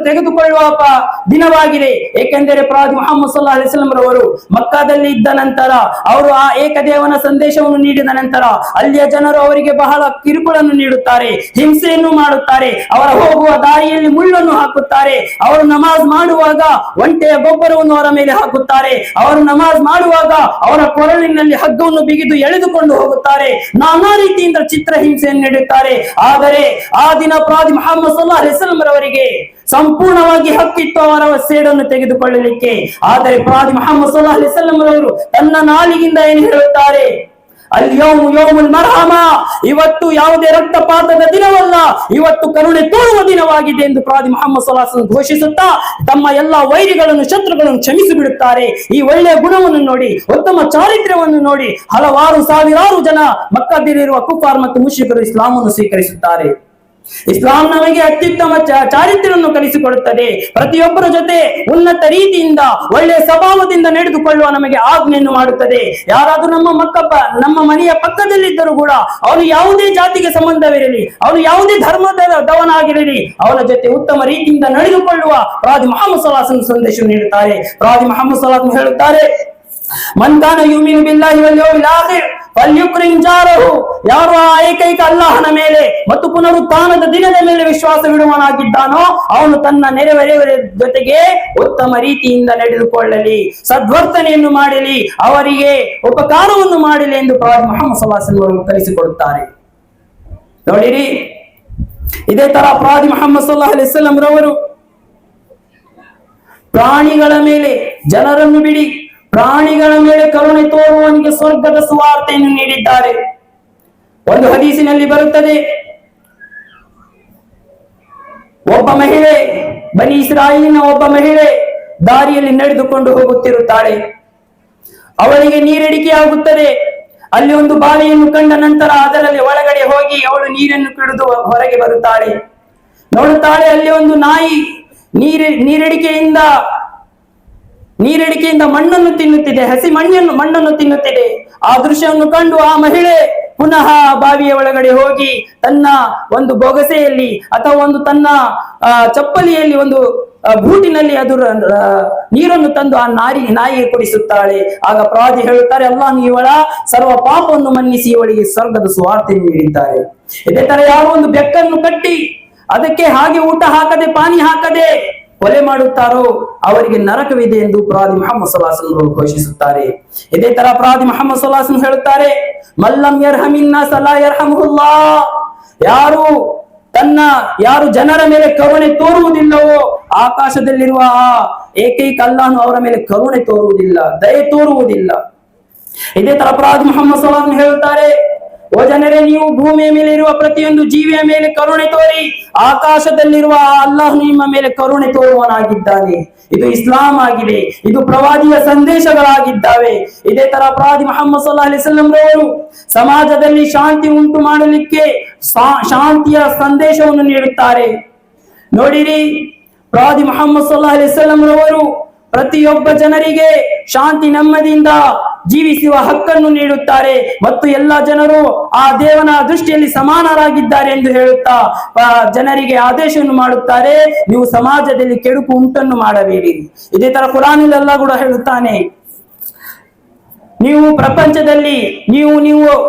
A: ತೆಗೆದುಕೊಳ್ಳುವ ದಿನವಾಗಿದೆ. ಏಕೆಂದರೆ ಪ್ರವಾದಿ ಮುಹಮ್ಮದ್ ಸಲ್ಲಲ್ಲಾಹು ಅಲೈಹಿ ವಸಲ್ಲಂ ರವರು ಮಕ್ಕಾದಲ್ಲಿ ಇದ್ದ ನಂತರ, ಅವರು ಆ ಏಕದೇವನ ಸಂದೇಶವನ್ನು ನೀಡಿದ ನಂತರ ಅಲ್ಲಿಯ ಜನರು ಅವರಿಗೆ ಬಹಳ ಕಿರುಕುಳನ್ನು ನೀಡುತ್ತಾರೆ, ಹಿಂಸೆಯನ್ನು ಮಾಡುತ್ತಾರೆ, ಅವರ ಹೋಗುವ ದಾರಿಯಲ್ಲಿ ಮುಳ್ಳನ್ನು ಹಾಕುತ್ತಾರೆ. ಅವರು ನಮಾಜ್ ಮಾಡುವಾಗ ಒಂಟೆಯ ಗೊಬ್ಬರವನ್ನು ಅವರ ಮೇಲೆ ಹಾಕುತ್ತಾರೆ. ಅವರು ನಮಾಜ್ ಮಾಡುವಾಗ ಅವರ ಕೊರಳಿನಲ್ಲಿ ಹಗ್ಗವನ್ನು ಬಿಗಿದು ಎಳೆದುಕೊಂಡು ಹೋಗುತ್ತಾರೆ. ನಾನಾ ರೀತಿಯಿಂದ ಚಿತ್ರಹಿಂಸೆಯನ್ನು ನೀಡುತ್ತಾರೆ. ಆದರೆ ಆ ದಿನ ಪ್ರವಾದಿ ಮುಹಮ್ಮದ್ ಸಲ್ಲಲ್ಲಾಹು ಅಲೈಹಿ ವಸಲ್ಲಂ ರವರಿಗೆ ಸಂಪೂರ್ಣವಾಗಿ ಹಕ್ಕಿತ್ತು ಅವರ ಸೇಡನ್ನು ತೆಗೆದುಕೊಳ್ಳಲಿಕ್ಕೆ. ಆದರೆ ಪ್ರವಾದಿ ಮುಹಮ್ಮದ್ ಸಲ್ಲಲ್ಲಾಹು ಅಲೈಹಿ ವಸಲ್ಲಂ ರವರು ತನ್ನ ನಾಲಿಗೆಯಿಂದ ಏನು ಹೇಳುತ್ತಾರೆ? ಅಲ್ ಯೌಮುಲ್ ಮರ್ಹಮ, ಇವತ್ತು ಯಾವುದೇ ರಕ್ತಪಾತದ ದಿನವಲ್ಲ, ಇವತ್ತು ಕರುಣೆ ತೋರುವ ದಿನವಾಗಿದೆ ಎಂದು ಪ್ರವಾದಿ ಮುಹಮ್ಮದ್ ಸಲ್ಲಲ್ಲಾಹು ಅಲೈಹಿ ವಸಲ್ಲಂ ಘೋಷಿಸುತ್ತಾ ತಮ್ಮ ಎಲ್ಲಾ ವೈರಿಗಳನ್ನು, ಶತ್ರುಗಳನ್ನು ಕ್ಷಮಿಸಿ ಬಿಡುತ್ತಾರೆ. ಈ ಒಳ್ಳೆಯ ಗುಣವನ್ನು ನೋಡಿ, ಉತ್ತಮ ಚಾರಿತ್ರ್ಯವನ್ನು ನೋಡಿ ಹಲವಾರು ಸಾವಿರಾರು ಜನ ಮಕ್ಕದಲ್ಲಿರುವ ಕುಫಾರ್ ಮತ್ತು ಮುಶ್ರಿಕರು ಇಸ್ಲಾಮನ್ನು ಸ್ವೀಕರಿಸುತ್ತಾರೆ. ಇಸ್ಲಾಂ ನಮಗೆ ಅತ್ಯುತ್ತಮ ಚಾರಿತ್ರ್ಯವನ್ನು ಕಲಿಸಿಕೊಡುತ್ತದೆ. ಪ್ರತಿಯೊಬ್ಬರ ಜೊತೆ ಉನ್ನತ ರೀತಿಯಿಂದ ಒಳ್ಳೆಯ ಸ್ವಭಾವದಿಂದ ನಡೆದುಕೊಳ್ಳುವ ನಮಗೆ ಆಜ್ಞೆಯನ್ನು ಮಾಡುತ್ತದೆ. ಯಾರಾದ್ರೂ ನಮ್ಮ ಮನೆಯ ಪಕ್ಕದಲ್ಲಿದ್ದರೂ ಕೂಡ ಅವನು ಯಾವುದೇ ಜಾತಿಗೆ ಸಂಬಂಧವಿರಲಿ, ಅವನು ಯಾವುದೇ ಧರ್ಮದವನಾಗಿರಲಿ, ಅವನ ಜೊತೆ ಉತ್ತಮ ರೀತಿಯಿಂದ ನಡೆದುಕೊಳ್ಳುವ ಪ್ರವಾದಿ ಮುಹಮ್ಮದ್ ಸಲ್ಲಲ್ಲಾಹು ಅಲೈಹಿ ವಸಲ್ಲಂ ಸಂದೇಶ ನೀಡುತ್ತಾರೆ. ಪ್ರವಾದಿ ಮುಹಮ್ಮದ್ ಸಲ್ಲಲ್ಲಾಹು ಅಲೈಹಿ ವಸಲ್ಲಂ ಹೇಳುತ್ತಾರೆ, ಮನ್ ಕಾನ ಯುಮಿನು ಬಿಲ್ಲಾಹಿ ವಲ್ ಯೌಮಿಲ್ ಆಖಿರ್ ಫಲ್ಯುಕ್ರಿಮ್ ಜಾರಹು. ಯಾರು ಆ ಏಕೈಕ ಅಲ್ಲಾಹನ ಮೇಲೆ ಮತ್ತು ಪುನರುತ್ಥಾನದ ದಿನದ ಮೇಲೆ ವಿಶ್ವಾಸವಿಡುವನಾಗಿದ್ದಾನೋ ಅವನು ತನ್ನ ನೆರೆಹೊರೆಯವರ ಜೊತೆಗೆ ಉತ್ತಮ ರೀತಿಯಿಂದ ನಡೆದುಕೊಳ್ಳಲಿ, ಸದ್ವರ್ತನೆಯನ್ನು ಮಾಡಲಿ, ಅವರಿಗೆ ಉಪಕಾರವನ್ನು ಮಾಡಲಿ ಎಂದು ಪ್ರವಾದಿ ಮುಹಮ್ಮದ್ ಸಲ್ಲಲ್ಲಾಹು ಅಲೈಹಿ ವಸಲ್ಲಂ ಕಲಿಸಿಕೊಡುತ್ತಾರೆ. ನೋಡಿರಿ, ಇದೇ ತರ ಪ್ರವಾದಿ ಮುಹಮ್ಮದ್ ಸಲ್ಲಲ್ಲಾಹು ಅಲೈಹಿ ವಸಲ್ಲಂ ರವರು ಪ್ರಾಣಿಗಳ ಮೇಲೆ, ಜನರನ್ನು ಬಿಡಿ, ಪ್ರಾಣಿಗಳ ಮೇಲೆ ಕರುಣೆ ತೋರುವವನಿಗೆ ಸ್ವರ್ಗದ ಸುವಾರ್ತೆಯನ್ನು ನೀಡಿದ್ದಾರೆ. ಒಂದು ಹದೀಸಿನಲ್ಲಿ ಬರುತ್ತದೆ, ಒಬ್ಬ ಮಹಿಳೆ, ಬನಿ ಇಸ್ರಾಯೇಲಿನ ಒಬ್ಬ ಮಹಿಳೆ ದಾರಿಯಲ್ಲಿ ನಡೆದುಕೊಂಡು ಹೋಗುತ್ತಿರುತ್ತಾಳೆ. ಅವಳಿಗೆ ನೀರಡಿಕೆಯಾಗುತ್ತದೆ. ಅಲ್ಲಿ ಒಂದು ಬಾವಿಯನ್ನು ಕಂಡ ನಂತರ ಅದರಲ್ಲಿ ಒಳಗಡೆ ಹೋಗಿ ಅವಳು ನೀರನ್ನು ಕುಡಿದು ಹೊರಗೆ ಬರುತ್ತಾಳೆ. ನೋಡುತ್ತಾಳೆ, ಅಲ್ಲಿ ಒಂದು ನಾಯಿ ನೀರಡಿಕೆಯಿಂದ ಮಣ್ಣನ್ನು ತಿನ್ನುತ್ತಿದೆ, ಹಸಿ ಮಣ್ಣನ್ನು ತಿನ್ನುತ್ತಿದೆ. ಆ ದೃಶ್ಯವನ್ನು ಕಂಡು ಆ ಮಹಿಳೆ ಪುನಃ ಬಾವಿಯ ಒಳಗಡೆ ಹೋಗಿ ತನ್ನ ಒಂದು ಬೊಗಸೆಯಲ್ಲಿ ಅಥವಾ ಒಂದು ತನ್ನ ಚಪ್ಪಲಿಯಲ್ಲಿ ಒಂದು ಬೂಟಿನಲ್ಲಿ ನೀರನ್ನು ತಂದು ಆ ನಾಯಿಗೆ ಕುಡಿಸುತ್ತಾಳೆ. ಆಗ ಪ್ರವಾದಿ ಹೇಳುತ್ತಾರೆ, ಅಲ್ಲಾಹ್ ಇವಳ ಸರ್ವ ಪಾಪವನ್ನು ಮನ್ನಿಸಿ ಇವಳಿಗೆ ಸ್ವರ್ಗದ ಸುವಾರ್ತೆಯನ್ನು ನೀಡಿದ್ದಾರೆ. ಇದೇ ತರ ಯಾವ ಒಂದು ಬೆಕ್ಕನ್ನು ಕಟ್ಟಿ ಅದಕ್ಕೆ ಹಾಗೆ ಊಟ ಹಾಕದೆ ಪಾನಿ ಹಾಕದೆ ಕೊಲೆ ಮಾಡುತ್ತಾರೋ ಅವರಿಗೆ ನರಕವಿದೆ ಎಂದು ಪ್ರವಾದಿ ಮುಹಮ್ಮದ್ ಸಲ್ಲಲ್ಲಾಹು ಅಲೈಹಿ ವಸಲ್ಲಂ ಘೋಷಿಸುತ್ತಾರೆ. ಇದೇ ತರ ಪ್ರವಾದಿ ಮುಹಮ್ಮದ್ ಸಲ್ಲಲ್ಲಾಹು ಅಲೈಹಿ ವಸಲ್ಲಂ ಹೇಳುತ್ತಾರೆ, ಮಲ್ಲಂ ಯರ್ಹಮಿನ್ ನಾಸ್ ಲಾ ಯರ್ಹಮುಹುಲ್ಲಾಹ್. ಯಾರು ತನ್ನ ಯಾರು ಜನರ ಮೇಲೆ ಕರುಣೆ ತೋರುವುದಿಲ್ಲವೋ ಆಕಾಶದಲ್ಲಿರುವ ಆ ಏಕೈಕ ಅಲ್ಲಾಹನು ಅವರ ಮೇಲೆ ಕರುಣೆ ತೋರುವುದಿಲ್ಲ, ದಯೆ ತೋರುವುದಿಲ್ಲ. ಇದೇ ತರ ಪ್ರವಾದಿ ಮುಹಮ್ಮದ್ ಸಲ್ಲಲ್ಲಾಹು ಅಲೈಹಿ ವಸಲ್ಲಂ ಹೇಳುತ್ತಾರೆ, ಓ ಜನರೇ, ನೀವು ಭೂಮಿಯ ಮೇಲೆ ಇರುವ ಪ್ರತಿಯೊಂದು ಜೀವಿಯ ಮೇಲೆ ಕರುಣೆ ತೋರಿ, ಆಕಾಶದಲ್ಲಿರುವ ಆ ಅಲ್ಲಾಹ್ ನಿಮ್ಮ ಮೇಲೆ ಕರುಣೆ ತೋರುವನಾಗಿದ್ದಾನೆ. ಇದು ಇಸ್ಲಾಂ ಆಗಿದೆ, ಇದು ಪ್ರವಾದಿಯ ಸಂದೇಶಗಳಾಗಿದ್ದಾವೆ. ಇದೇ ತರ ಪ್ರವಾದಿ ಮುಹಮ್ಮದ್ ಸಲ್ಲಲ್ಲಾಹು ಅಲೈಹಿ ವಸಲ್ಲಂ ರವರು ಸಮಾಜದಲ್ಲಿ ಶಾಂತಿ ಉಂಟು ಮಾಡಲಿಕ್ಕೆ ಶಾಂತಿಯ ಸಂದೇಶವನ್ನು ನೀಡುತ್ತಾರೆ. ನೋಡಿರಿ, ಪ್ರವಾದಿ ಮುಹಮ್ಮದ್ ಸಲ್ಲಲ್ಲಾಹು ಅಲೈಹಿ ವಸಲ್ಲಂ ರವರು ಪ್ರತಿಯೊಬ್ಬ ಜನರಿಗೆ ಶಾಂತಿ ನೆಮ್ಮದಿಯಿಂದ ಜೀವಿಸುವ ಹಕ್ಕನ್ನು ನೀಡುತ್ತಾರೆ ಮತ್ತು ಎಲ್ಲ ಜನರು ಆ ದೇವನ ದೃಷ್ಟಿಯಲ್ಲಿ ಸಮಾನರಾಗಿದ್ದಾರೆ ಎಂದು ಹೇಳುತ್ತಾ ಜನರಿಗೆ ಆದೇಶವನ್ನು ಮಾಡುತ್ತಾರೆ, ನೀವು ಸಮಾಜದಲ್ಲಿ ಕೆಡುಕು ಉಂಟನ್ನು ಮಾಡಬೇಡಿ. ಇದೇ ತರ ಕುರಾನಿಲೆಲ್ಲ ಕೂಡ ಹೇಳುತ್ತಾನೆ, ನೀವು ಪ್ರಪಂಚದಲ್ಲಿ ನೀವು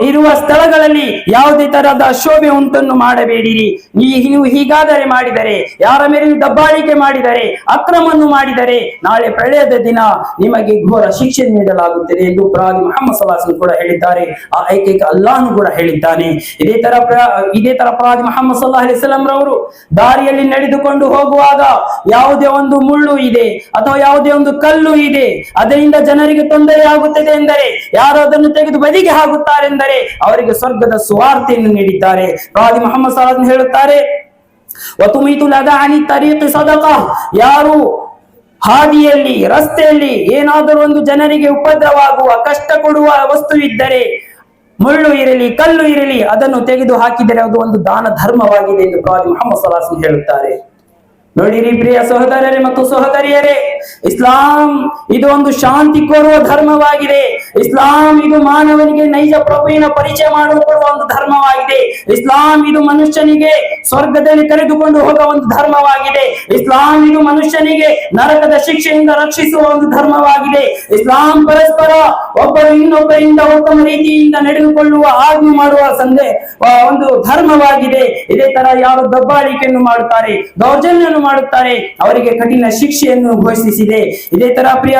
A: ಇರುವ ಸ್ಥಳಗಳಲ್ಲಿ ಯಾವುದೇ ತರಹದ ಶೋಭೆ ಉಂಟನ್ನು ಮಾಡಬೇಡಿರಿ. ನೀವು ಹೀಗಾದರೆ ಮಾಡಿದರೆ, ಯಾರ ಮೇಲೆ ದಬ್ಬಾಳಿಕೆ ಮಾಡಿದರೆ, ಅಕ್ರಮವನ್ನು ಮಾಡಿದರೆ, ನಾಳೆ ಪ್ರಳಯದ ದಿನ ನಿಮಗೆ ಘೋರ ಶಿಕ್ಷೆ ನೀಡಲಾಗುತ್ತದೆ ಎಂದು ಪ್ರವಾದಿ ಮುಹಮ್ಮದ್ ಸಲ್ಲಲ್ಲಾಹು ಅಲೈಹಿ ವಸಲ್ಲಂ ಕೂಡ ಹೇಳಿದ್ದಾರೆ. ಆ ಏಕೈಕ ಅಲ್ಲಾಹನು ಕೂಡ ಹೇಳಿದ್ದಾನೆ. ಇದೇ ತರ ಪ್ರವಾದಿ ಮುಹಮ್ಮದ್ ಸಲ್ಲಲ್ಲಾಹು ಅಲೈಹಿ ವಸಲ್ಲಂ ರವರು ದಾರಿಯಲ್ಲಿ ನಡೆದುಕೊಂಡು ಹೋಗುವಾಗ ಯಾವುದೇ ಒಂದು ಮುಳ್ಳು ಇದೆ ಅಥವಾ ಯಾವುದೇ ಒಂದು ಕಲ್ಲು ಇದೆ, ಅದರಿಂದ ಜನರಿಗೆ ತೊಂದರೆ ಆಗುತ್ತದೆ ಎಂದರೆ ಯಾರು ಅದನ್ನು ತೆಗೆದು ಬದಿಗೆ ಹಾಕುತ್ತಾರೆಂದರೆ ಅವರಿಗೆ ಸ್ವರ್ಗದ ಸುವಾರ್ತೆಯನ್ನು ನೀಡಿದ್ದಾರೆ. ಪ್ರವಾದಿ ಮುಹಮ್ಮದ್ ಸಲ್ಲಲ್ಲಾಹು ಅಲೈಹಿ ವಸಲ್ಲಂ ಹೇಳುತ್ತಾರೆ, ವತುಮೀತುಲ್ ಅದಾ ಅನಿ ತರೀಖಿ ಸದಕಾ, ಯಾರು ಹಾದಿಯಲ್ಲಿ ರಸ್ತೆಯಲ್ಲಿ ಏನಾದರೂ ಒಂದು ಜನರಿಗೆ ಉಪದ್ರವಾಗುವ ಕಷ್ಟ ಕೊಡುವ ವಸ್ತು ಇದ್ದರೆ, ಮುಳ್ಳು ಇರಲಿ ಕಲ್ಲು ಇರಲಿ, ಅದನ್ನು ತೆಗೆದು ಹಾಕಿದರೆ ಅದು ಒಂದು ದಾನ ಧರ್ಮವಾಗಿದೆ ಎಂದು ಪ್ರವಾದಿ ಮುಹಮ್ಮದ್ ಸಲ್ಲಲ್ಲಾಹು ಅಲೈಹಿ ವಸಲ್ಲಂ ಹೇಳುತ್ತಾರೆ. ನೋಡಿರಿ ಪ್ರಿಯ ಸಹೋದರರೇ ಮತ್ತು ಸಹೋದರಿಯರೇ, ಇಸ್ಲಾಂ ಇದು ಒಂದು ಶಾಂತಿ ಕೋರುವ ಧರ್ಮವಾಗಿದೆ. ಇಸ್ಲಾಂ ಇದು ಮಾನವನಿಗೆ ನೈಜ ಪ್ರಭುವಿನ ಪರಿಚಯ ಮಾಡಿಕೊಡುವ ಒಂದು ಧರ್ಮವಾಗಿದೆ. ಇಸ್ಲಾಂ ಇದು ಮನುಷ್ಯನಿಗೆ ಸ್ವರ್ಗದಲ್ಲಿ ಕರೆದುಕೊಂಡು ಹೋಗುವ ಒಂದು ಧರ್ಮವಾಗಿದೆ. ಇಸ್ಲಾಂ ಇದು ಮನುಷ್ಯನಿಗೆ ನರಕದ ಶಿಕ್ಷೆಯಿಂದ ರಕ್ಷಿಸುವ ಒಂದು ಧರ್ಮವಾಗಿದೆ. ಇಸ್ಲಾಂ ಪರಸ್ಪರ ಒಬ್ಬರು ಇನ್ನೊಬ್ಬರಿಂದ ಉತ್ತಮ ರೀತಿಯಿಂದ ನಡೆದುಕೊಳ್ಳುವ ಆಜ್ಞೆ ಮಾಡುವ ಒಂದು ಧರ್ಮವಾಗಿದೆ. ಇದೇ ತರ ಯಾರು ದಬ್ಬಾಳಿಕೆಯನ್ನು ಮಾಡುತ್ತಾರೆ, ದೌರ್ಜನ್ಯವನ್ನು ಮಾಡುತ್ತಾರೆ, ಅವರಿಗೆ ಕಠಿಣ ಶಿಕ್ಷೆಯನ್ನು ಘೋಷಿಸಿದೆ. ಇದೇ ತರ ಪ್ರಿಯ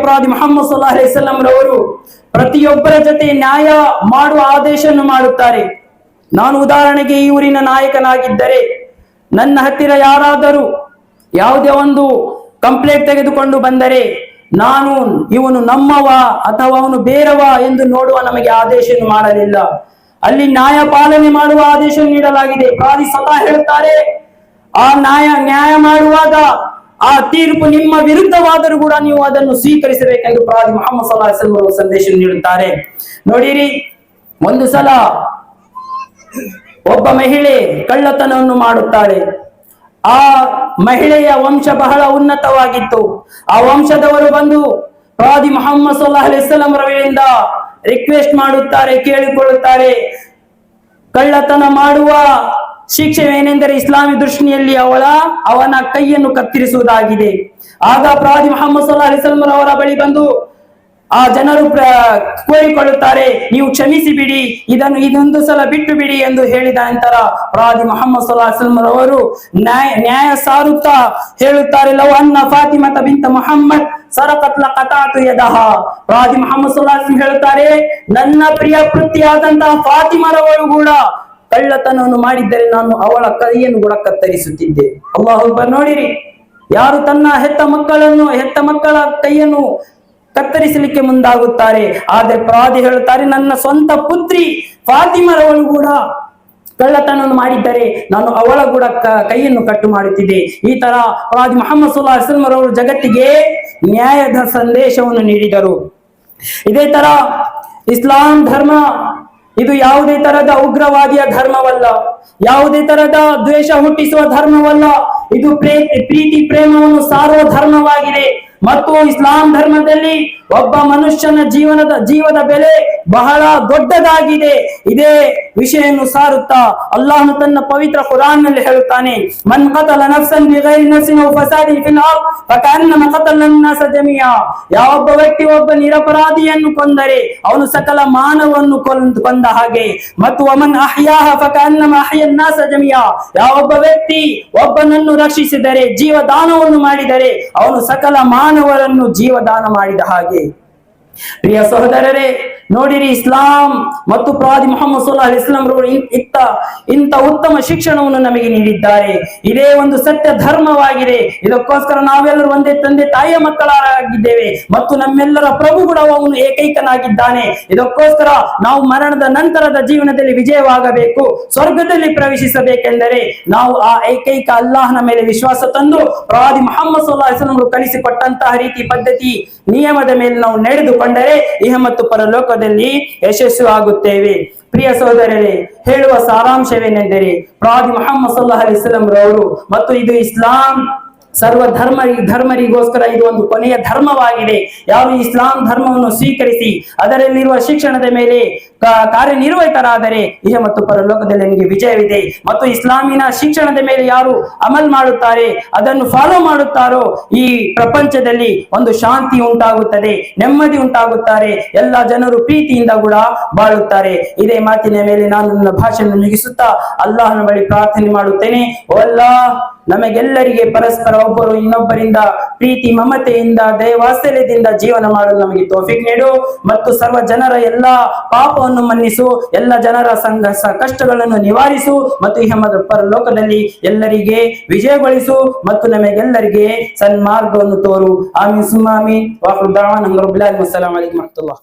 A: ಪ್ರವಾದಿ ಮುಹಮ್ಮದ್ ಸಲ್ಲಲ್ಲಾಹು ಅಲೈಹಿ ವಸಲ್ಲಂ ರವರು ಪ್ರತಿಯೊಬ್ಬರ ಜೊತೆ ನ್ಯಾಯ ಮಾಡುವ ಆದೇಶವನ್ನು ಮಾಡುತ್ತಾರೆ. ನಾನು ಉದಾಹರಣೆಗೆ ಈ ಊರಿನ ನಾಯಕನಾಗಿದ್ದರೆ ನನ್ನ ಹತ್ತಿರ ಯಾರಾದರೂ ಯಾವುದೇ ಒಂದು ಕಂಪ್ಲೇಂಟ್ ತೆಗೆದುಕೊಂಡು ಬಂದರೆ ನಾನು ಇವನು ನಮ್ಮವ ಅಥವಾ ಅವನು ಬೇರವ ಎಂದು ನೋಡುವ ನಮಗೆ ಆದೇಶವನ್ನು ಮಾಡಲಿಲ್ಲ. ಅಲ್ಲಿ ನ್ಯಾಯ ಪಾಲನೆ ಮಾಡುವ ಆದೇಶ ನೀಡಲಾಗಿದೆ. ಪ್ರವಾದಿ ಸ್ವತಃ ಹೇಳುತ್ತಾರೆ, ಆ ನ್ಯಾಯ ಮಾಡುವಾಗ ಆ ತೀರ್ಪು ನಿಮ್ಮ ವಿರುದ್ಧವಾದರೂ ಕೂಡ ನೀವು ಅದನ್ನು ಸ್ವೀಕರಿಸಬೇಕೆಂದು ಪ್ರವಾದಿ ಮುಹಮ್ಮದ್ ಸಲ್ಲಲ್ಲಾಹು ಅಲೈಹಿ ವಸಲ್ಲಂ ಸಂದೇಶ ನೀಡುತ್ತಾರೆ. ನೋಡಿರಿ, ಒಂದು ಸಲ ಒಬ್ಬ ಮಹಿಳೆ ಕಳ್ಳತನವನ್ನು ಮಾಡುತ್ತಾಳೆ. ಆ ಮಹಿಳೆಯ ವಂಶ ಬಹಳ ಉನ್ನತವಾಗಿತ್ತು. ಆ ವಂಶದವರು ಬಂದು ಪ್ರವಾದಿ ಮುಹಮ್ಮದ್ ಸಲ್ಲಲ್ಲಾಹು ಅಲೈಹಿ ವಸಲ್ಲಂ ರವರಿಂದ ರಿಕ್ವೆಸ್ಟ್ ಮಾಡುತ್ತಾರೆ, ಕೇಳಿಕೊಳ್ಳುತ್ತಾರೆ, ಕಳ್ಳತನ ಮಾಡುವ ಶಿಕ್ಷೆವೇನೆಂದರೆ ಇಸ್ಲಾಮಿ ದೃಷ್ಟಿಯಲ್ಲಿ ಅವನ ಕೈಯನ್ನು ಕತ್ತರಿಸುವುದಾಗಿದೆ. ಆಗ ಪ್ರವಾದಿ ಮುಹಮ್ಮದ್ ಸಲ್ಲಲ್ಲಾಹು ಅಲೈಹಿ ವಸಲ್ಲಂ ಅವರ ಬಳಿ ಬಂದು ಆ ಜನರು ಕೋರಿಕೊಳ್ಳುತ್ತಾರೆ, ನೀವು ಕ್ಷಮಿಸಿ ಬಿಡಿ, ಇದೊಂದು ಸಲ ಬಿಟ್ಟು ಬಿಡಿ ಎಂದು ಹೇಳಿದ ನಂತರ ಪ್ರವಾದಿ ಮುಹಮ್ಮದ್ ಸಲ್ಲಲ್ಲಾಹು ಅಲೈಹಿ ವಸಲ್ಲಂ ಅವರು ನ್ಯಾಯ ಸಾರುತ್ತಾ ಹೇಳುತ್ತಾರೆ, ಲವ್ ಅನ್ನ ಫಾತಿಮತ ಬಿಂತ ಮುಹಮ್ಮದ್ ಸರಕತ್ ಲಕತಾತು ಯದಹ. ಪ್ರವಾದಿ ಮುಹಮ್ಮದ್ ಸಲ್ಲಲ್ಲಾಹು ಅಲೈಹಿ ವಸಲ್ಲಂ ಹೇಳುತ್ತಾರೆ, ನನ್ನ ಪ್ರಿಯ ಪುತ್ರಿಯಾದಂತಹ ಫಾತಿಮರವಳು ಕೂಡ ಕಳ್ಳತನವನ್ನು ಮಾಡಿದ್ದರೆ ನಾನು ಅವಳ ಕೈಯನ್ನು ಕೂಡ ಕತ್ತರಿಸುತ್ತಿದ್ದೆ. ಅಲ್ಲಾಹು ಅಕ್ಬರ್. ನೋಡಿರಿ, ಯಾರು ತನ್ನ ಹೆತ್ತ ಮಕ್ಕಳ ಕೈಯನ್ನು ಕತ್ತರಿಸಲಿಕ್ಕೆ ಮುಂದಾಗುತ್ತಾರೆ. ಆದರೆ ಪ್ರವಾದಿ ಹೇಳುತ್ತಾರೆ, ನನ್ನ ಸ್ವಂತ ಪುತ್ರಿ ಫಾತಿಮರವಳು ಕೂಡ ಕಳ್ಳತನವನ್ನು ಮಾಡಿದ್ದರೆ ನಾನು ಅವಳ ಕೂಡ ಕೈಯನ್ನು ಕಟ್ಟು ಮಾಡುತ್ತಿದ್ದೆ. ಈ ತರ ಪ್ರವಾದಿ ಮುಹಮ್ಮದ್ ಸಲ್ಲಲ್ಲಾಹು ಅಲೈಹಿ ವಸಲ್ಲಂ ಅವರು ಜಗತ್ತಿಗೆ ನ್ಯಾಯದ ಸಂದೇಶವನ್ನು ನೀಡಿದರು. ಇದೇ ತರ ಇಸ್ಲಾಂ ಧರ್ಮ ಇದು ಯಾವುದೇ ತರಹದ ಉಗ್ರವಾದಿಯ ಧರ್ಮವಲ್ಲ, ಯಾವುದೇ ತರಹದ ದ್ವೇಷ ಹುಟ್ಟಿಸುವ ಧರ್ಮವಲ್ಲ. ಇದು ಪ್ರೀತಿ ಪ್ರೇಮವನ್ನು ಸಾರುವ ಧರ್ಮವಾಗಿದೆ. ಮತ್ತು ಇಸ್ಲಾಂ ಧರ್ಮದಲ್ಲಿ ಒಬ್ಬ ಮನುಷ್ಯನ ಜೀವದ ಬೆಲೆ ಬಹಳ ದೊಡ್ಡದಾಗಿದೆ. ಇದೇ ವಿಷಯವನ್ನು ಸಾರುತ್ತಾ ಅಲ್ಲಾಹನು ತನ್ನ ಪವಿತ್ರ ಕುರಾನ್ ನಲ್ಲಿ ಹೇಳುತ್ತಾನೆ, ಮನ್ ಕತಲ ನಫ್ಸನ್ ಬಿಗೈರಿ ನಫ್ಸಿನ್ ಔ ಫಸಾದಿನ್ ಫಿಲ್ ಅರ್ದ್ ಫಕಅನ್ನಮ ಕತಲ ಅನ್ನಾಸ ಜಮೀಅ. ಯಾವೊಬ್ಬ ವ್ಯಕ್ತಿ ಒಬ್ಬ ನಿರಪರಾಧಿಯನ್ನು ಕೊಂದರೆ ಅವನು ಸಕಲ ಮಾನವವನ್ನು ಕೊಂದ ಹಾಗೆ. ಮತ್ತು ವಮನ್ ಅಹ್ಯಾಹ ಫಕಅನ್ನಮ ಅಹ್ಯ ಅನ್ನಾಸ ಜಮೀಅ. ಯಾವೊಬ್ಬ ವ್ಯಕ್ತಿ ಒಬ್ಬನನ್ನು ರಕ್ಷಿಸಿದರೆ, ಜೀವದಾನವನ್ನು ಮಾಡಿದರೆ, ಅವನು ಸಕಲ ಮಾನವರನ್ನು ಜೀವದಾನ ಮಾಡಿದ ಹಾಗೆ. ಪ್ರಿಯ ಸಹೋದರರೇ, ನೋಡಿರಿ, ಇಸ್ಲಾಂ ಮತ್ತು ಪ್ರವಾದಿ ಮುಹಮ್ಮದ್ ಸಲ್ಲಲ್ಲಾಹು ಅಲೈಹಿ ವಸಲ್ಲಂ ರವರು ಇಂಥ ಉತ್ತಮ ಶಿಕ್ಷಣವನ್ನು ನಮಗೆ ನೀಡಿದ್ದಾರೆ. ಇದೇ ಒಂದು ಸತ್ಯ ಧರ್ಮವಾಗಿದೆ. ಇದಕ್ಕೋಸ್ಕರ ನಾವೆಲ್ಲರೂ ಒಂದೇ ತಂದೆ ತಾಯಿಯ ಮಕ್ಕಳಾಗಿದ್ದೇವೆ ಮತ್ತು ನಮ್ಮೆಲ್ಲರ ಪ್ರಭು ಕೂಡ ಅವನು ಏಕೈಕನಾಗಿದ್ದಾನೆ. ಇದಕ್ಕೋಸ್ಕರ ನಾವು ಮರಣದ ನಂತರದ ಜೀವನದಲ್ಲಿ ವಿಜಯವಾಗಬೇಕು, ಸ್ವರ್ಗದಲ್ಲಿ ಪ್ರವೇಶಿಸಬೇಕೆಂದರೆ ನಾವು ಆ ಏಕೈಕ ಅಲ್ಲಾಹನ ಮೇಲೆ ವಿಶ್ವಾಸ ತಂದು ಪ್ರವಾದಿ ಮುಹಮ್ಮದ್ ಸಲ್ಲಲ್ಲಾಹು ಅಲೈಹಿ ವಸಲ್ಲಂ ಕಲಿಸಿ ಕೊಟ್ಟಂತಹ ರೀತಿ ಪದ್ಧತಿ ನಿಯಮದ ಮೇಲೆ ನಾವು ನಡೆದುಕೊಂಡರೆ ಇಹ ಮತ್ತು ಪರಲೋಕದಲ್ಲಿ ಯಶಸ್ವಿ ಆಗುತ್ತೇವೆ. ಪ್ರಿಯ ಸಹೋದರರೇ, ಹೇಳುವ ಸಾರಾಂಶವೇನೆಂದರೆ ಪ್ರವಾದಿ ಮುಹಮ್ಮದ್ ಸಲ್ಲಲ್ಲಾಹು ಅಲೈಹಿ ವಸಲ್ಲಂ ರವರು ಮತ್ತು ಇದು ಇಸ್ಲಾಂ ಸರ್ವ ಧರ್ಮರಿಗೋಸ್ಕರ ಇದು ಒಂದು ಕೊನೆಯ ಧರ್ಮವಾಗಿದೆ. ಯಾರು ಇಸ್ಲಾಂ ಧರ್ಮವನ್ನು ಸ್ವೀಕರಿಸಿ ಅದರಲ್ಲಿರುವ ಶಿಕ್ಷಣದ ಮೇಲೆ ಕಾರ್ಯನಿರ್ವಹಿತರಾದರೆ ಇಹ ಮತ್ತು ಪರಲೋಕದಲ್ಲಿ ನಿಮಗೆ ವಿಜಯವಿದೆ. ಮತ್ತು ಇಸ್ಲಾಮಿನ ಶಿಕ್ಷಣದ ಮೇಲೆ ಯಾರು ಅಮಲ್ ಮಾಡುತ್ತಾರೆ, ಅದನ್ನು ಫಾಲೋ ಮಾಡುತ್ತಾರೋ ಈ ಪ್ರಪಂಚದಲ್ಲಿ ಒಂದು ಶಾಂತಿ ಉಂಟಾಗುತ್ತದೆ, ನೆಮ್ಮದಿ ಉಂಟಾಗುತ್ತಾರೆ, ಎಲ್ಲ ಜನರು ಪ್ರೀತಿಯಿಂದ ಕೂಡ ಬಾಳುತ್ತಾರೆ. ಇದೇ ಮಾತಿನ ಮೇಲೆ ನಾನು ನನ್ನ ಭಾಷೆಯನ್ನು ಮುಗಿಸುತ್ತಾ ಅಲ್ಲಾಹನ ಬಳಿ ಪ್ರಾರ್ಥನೆ ಮಾಡುತ್ತೇನೆ. ಓ ಅಲ್ಲಾಹ್, ನಮಗೆಲ್ಲರಿಗೆ ಪರಸ್ಪರ ಒಬ್ಬರು ಇನ್ನೊಬ್ಬರಿಂದ ಪ್ರೀತಿ ಮಮತೆಯಿಂದ ದಯವಾತ್ಸಲ್ಯದಿಂದ ಜೀವನ ಮಾಡಲು ನಮಗೆ ತೌಫೀಕ್ ನೀಡು ಮತ್ತು ಸರ್ವ ಜನರ ಎಲ್ಲ ಪಾಪವನ್ನು ಮನ್ನಿಸು, ಎಲ್ಲ ಜನರ ಕಷ್ಟಗಳನ್ನು ನಿವಾರಿಸು ಮತ್ತು ಇಹ ಮತ್ತು ಪರಲೋಕದಲ್ಲಿ ಎಲ್ಲರಿಗೆ ವಿಜಯಗೊಳಿಸು ಮತ್ತು ನಮಗೆಲ್ಲರಿಗೆ ಸನ್ಮಾರ್ಗವನ್ನು ತೋರು. ಆಮೀನ್ ಸುಮ್ಮ ಆಮೀನ್. ವಾಖಿರು ದಅವಾನಾ ಅಸ್ಸಲಾಮು ಅಲೈಕುಂ ವರಹಮತುಲ್ಲಾಹ್.